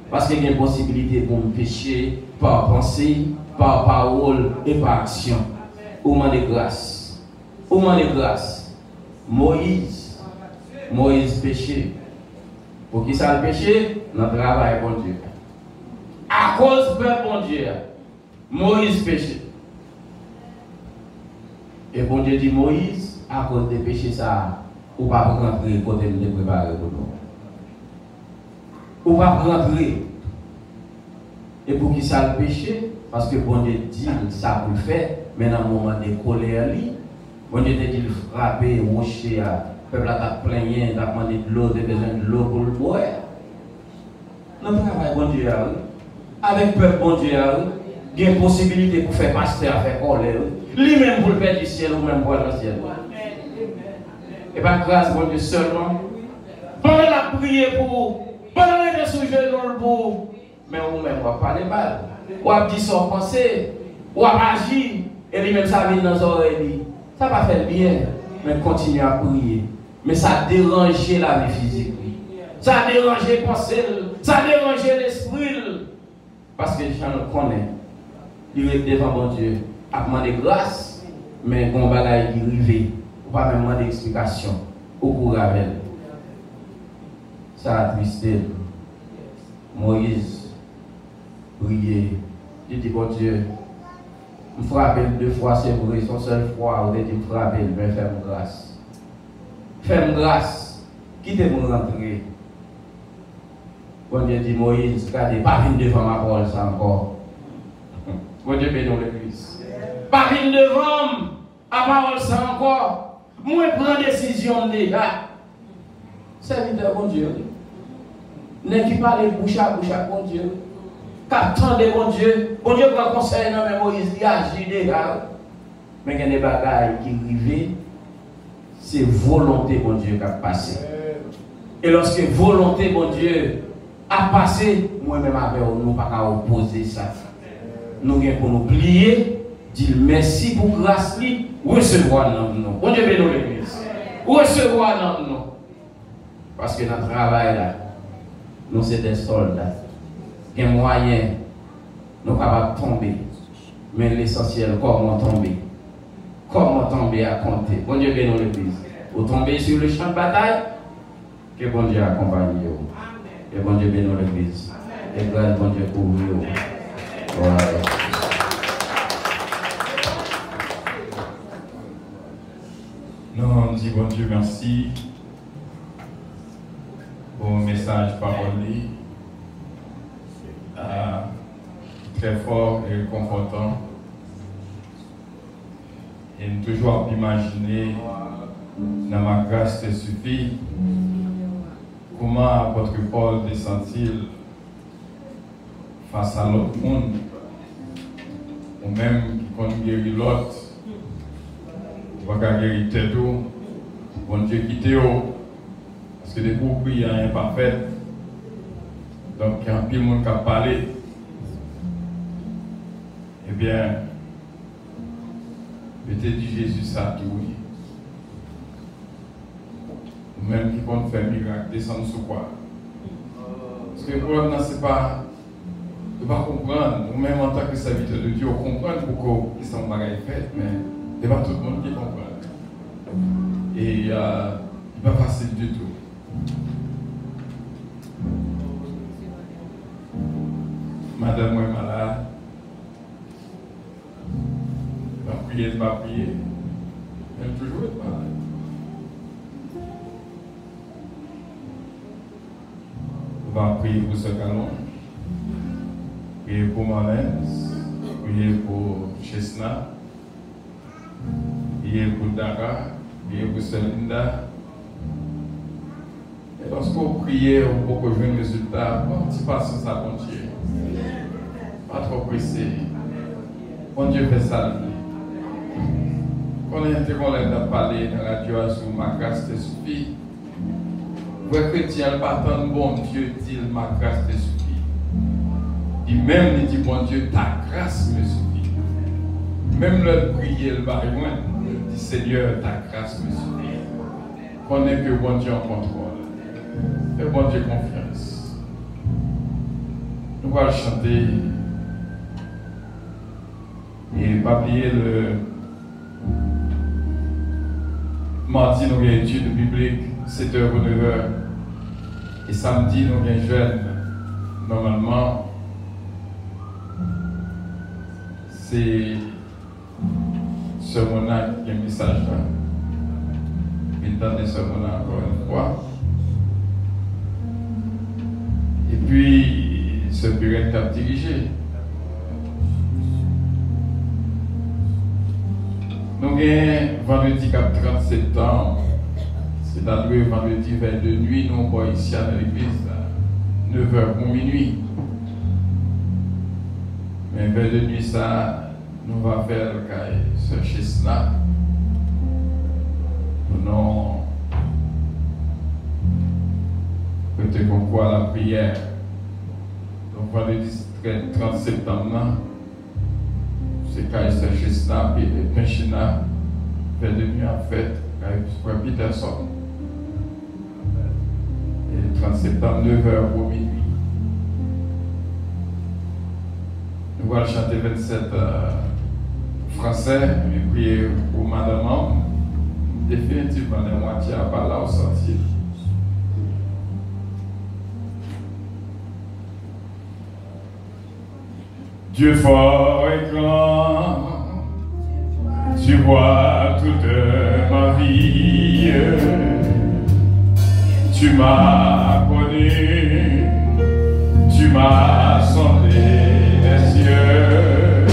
Parce qu'il y a une possibilité pour me pécher par pensée, par parole et par action. Au moment de grâce. Au moment de grâce. Moïse péché. Pour qui ça le péché? Notre travail, bon Dieu. À cause de bon Dieu, Moïse péché. Et bon Dieu dit Moïse, à cause des péchés, ça, ou pas rentrer côté de préparer pour nous. Ou pas rentrer. Et pour qui ça le péché? Parce que bon Dieu dit ça pour le faire, mais dans le moment de colère, bon Dieu dit de frapper, rocher, le peuple a plaigné, il a demandé de l'eau, il a besoin de l'eau pour le boire. Notre travail, bon Dieu, avec le peuple, bon Dieu, il y a une possibilité pour faire pasteur, faire colère. Lui-même pour le Père du ciel, ou même pour le ciel. Et pas grâce, bon Dieu, seulement. Pendant la prière pour, pendant la sous genou pour, mais vous-même, vous pas les balles. Ou a dit son pensée, ou a agi, et lui-même ça vient dans les oreilles. Ça va faire bien, mais continue à prier. Mais ça a dérangé la vie physique. Ça a dérangé la pensée, ça a dérangé l'esprit. Parce que les gens le connaissent. Il est devant mon Dieu. À demander grâce, mais on va là qui arrive. On va même demander explication. Au cours avec. Ça a twisté. Moïse, prier. Il dit, bon Dieu, me frapper 2 fois, c'est vrai, son seule fois, où il dit, me frapper, mais fais-moi grâce. Fais-moi grâce. Quittez-moi rentrer. Bon Dieu dit, Moïse, regardez, pas venir devant ma parole, ça encore. Bon Dieu bénisse l'église. Pas venir devant ma parole, ça encore. Moi, je prends décision déjà. Serviteur, bon Dieu. N'est qui parle bouche à bouche à bon Dieu. Qu'attendez bon Dieu. Bon Dieu prend conseil, non, mais Moïse, il agit déjà. Mais il y a des bagailles qui arrivent. C'est volonté, bon Dieu, qui a passé. Et lorsque volonté, bon Dieu, à passer, moi-même avec nous, pas qu'à opposer ça. Nous avons pour nous plier, dire merci pour grâce, recevoir dans nous. Bon Dieu bénisse l'église. Recevoir dans nous. Parce que notre travail là, nous sommes des soldats. Il y a moyen, nous sommes capables de tomber. Mais l'essentiel, comment tomber? Comment tomber à compter? Bon Dieu bénisse l'église. Vous tombez sur le champ de bataille, que bon Dieu accompagne vous. Que bon Dieu bénisse l'église. Et grâce bon Dieu pour vous. Voilà.
Nous on dit bon Dieu merci pour le message parolé très fort et confortant. Et nous toujours imaginer dans ma grâce te suffit comment apôtre Paul descend-il face à l'autre monde ou même qui compte guérir l'autre. On va guérir tête, bon Dieu quitte, parce que des coups, il n'y a rien pas fait. Donc, il y a un pile monde qui a parlé. Eh bien, je t'ai dit Jésus ça tout oui. Ou même qui compte faire miracle, descendre sur quoi. Parce que le problème, c'est pas de ne pas comprendre, ou même en tant que serviteur de Dieu, comprendre pourquoi ils sont bagailles faites, mais ce n'est pas tout le monde qui comprend. Et il n'est pas facile du tout. Madame est malade. Elle va prier, elle va prier. Elle peut toujours être malade. On va prier pour ce galon. Prier pour Marlène. Prier pour Chesna. Prier pour Dara. Prier pour Celinda. Et lorsqu'on prie, on peut jouer un résultat. Bon, petit patience à bon Dieu. Pas trop pressé. Bon Dieu fait ça. Quand on est interrompu de parler dans la radio sur ma grâce te suffit. Vous chrétien, pas tant bon Dieu dit ma grâce te suffit. Il même il dit bon Dieu, ta grâce me suffit. Même le prier, le va loin. Il dit Seigneur, ta grâce me suffit. Connais que bon Dieu en contrôle. Et bon Dieu confiance. Nous allons chanter. Et pas oublier le mardi, nous avons une étude biblique, 7h ou 9h. Et samedi, nous avons un jeûne. Normalement, c'est ce moment qui a un message là. Il donne ce moment encore une fois. Et puis, ce bureau a dirigé. Nous avons vendredi 30 septembre, c'est-à-dire vendredi vers de nuit, nous sommes ici à l'église, 9h pour minuit. Mais vers de nuit, ça, nous allons faire le cas ce Chesna. Nous allons prêter concours à la prière. Donc vendredi 30 septembre, c'est quand il Chesna et Penchina fait de nuit en fête avec Peterson. Et 30 septembre, 9h pour minuit. Nous allons chanter 27 français et prier pour Madame. Définitivement, la moitié à part là au sentier. Dieu fort et grand, tu vois toute ma vie, tu m'as connu, tu m'as sondé les cieux.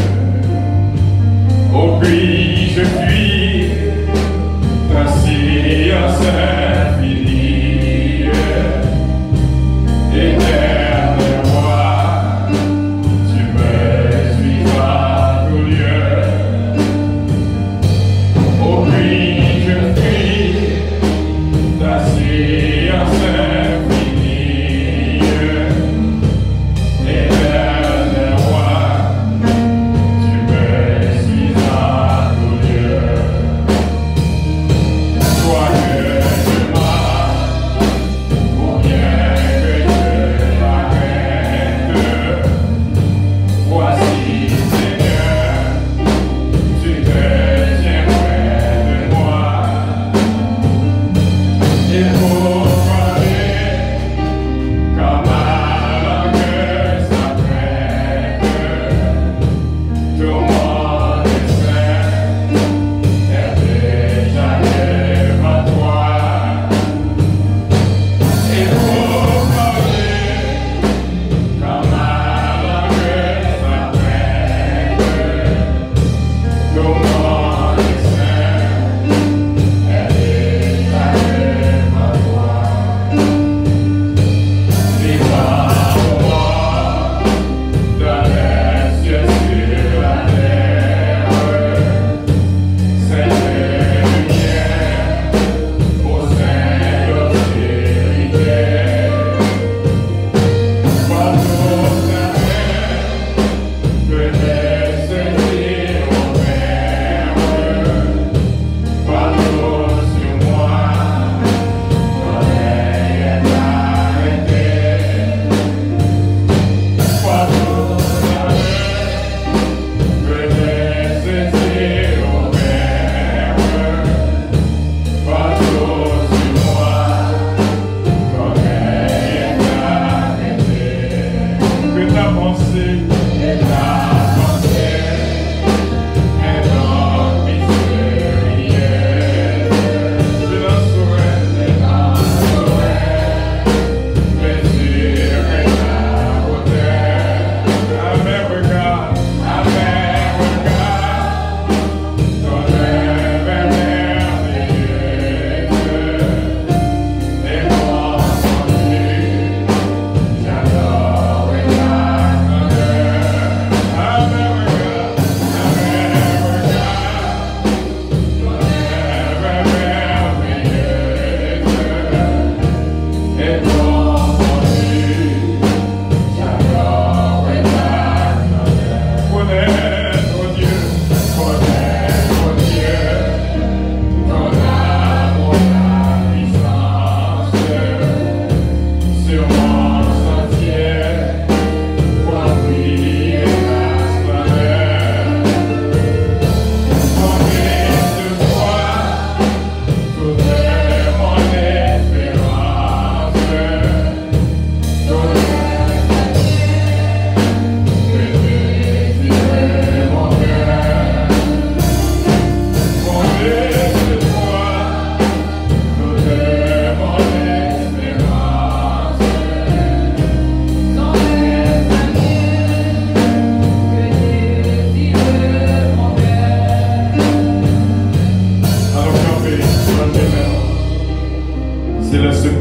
Au cri je fuis, ta science infinie, éternel roi, tu me suivras tout lieu. Au cri je fuis, ta science infinie,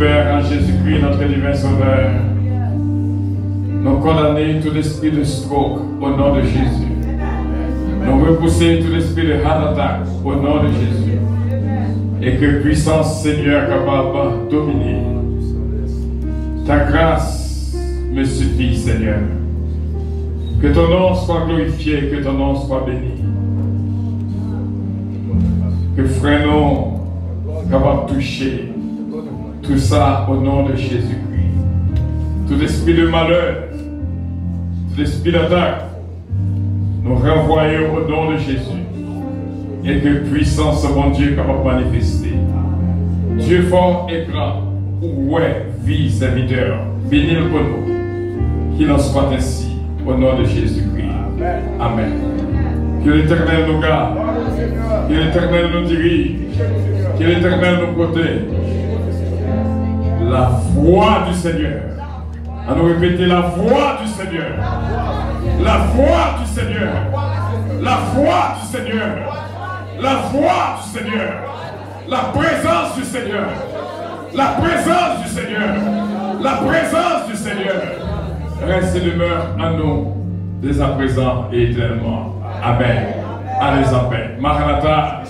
Père, en Jésus-Christ, notre divin Sauveur, nous condamnons tout esprit de stroke au nom de Jésus. Nous repoussons tout esprit de heart attack au nom de Jésus. Et que puissance, Seigneur, capable de dominer. Ta grâce me suffit, Seigneur. Que ton nom soit glorifié, que ton nom soit béni. Que frère, nous capable de toucher tout ça au nom de Jésus-Christ. Tout esprit de malheur, tout esprit d'attaque, nous renvoyons au nom de Jésus. Et que puissance, mon Dieu, capable de manifester. Dieu fort et grand, ouais, vie, serviteur, bénis le pour nous. Qu'il en soit ainsi, au nom de Jésus-Christ. Amen. Que l'Éternel nous garde, que l'Éternel nous dirige, que l'Éternel nous protège. La voix du Seigneur. À nous répéter la voix du Seigneur. La voix du Seigneur. La voix du Seigneur. La voix du Seigneur. La présence du Seigneur. La présence du Seigneur. La présence du Seigneur. Reste et demeure à nous dès à présent et éternellement. Amen. Allez en paix. Maranatha.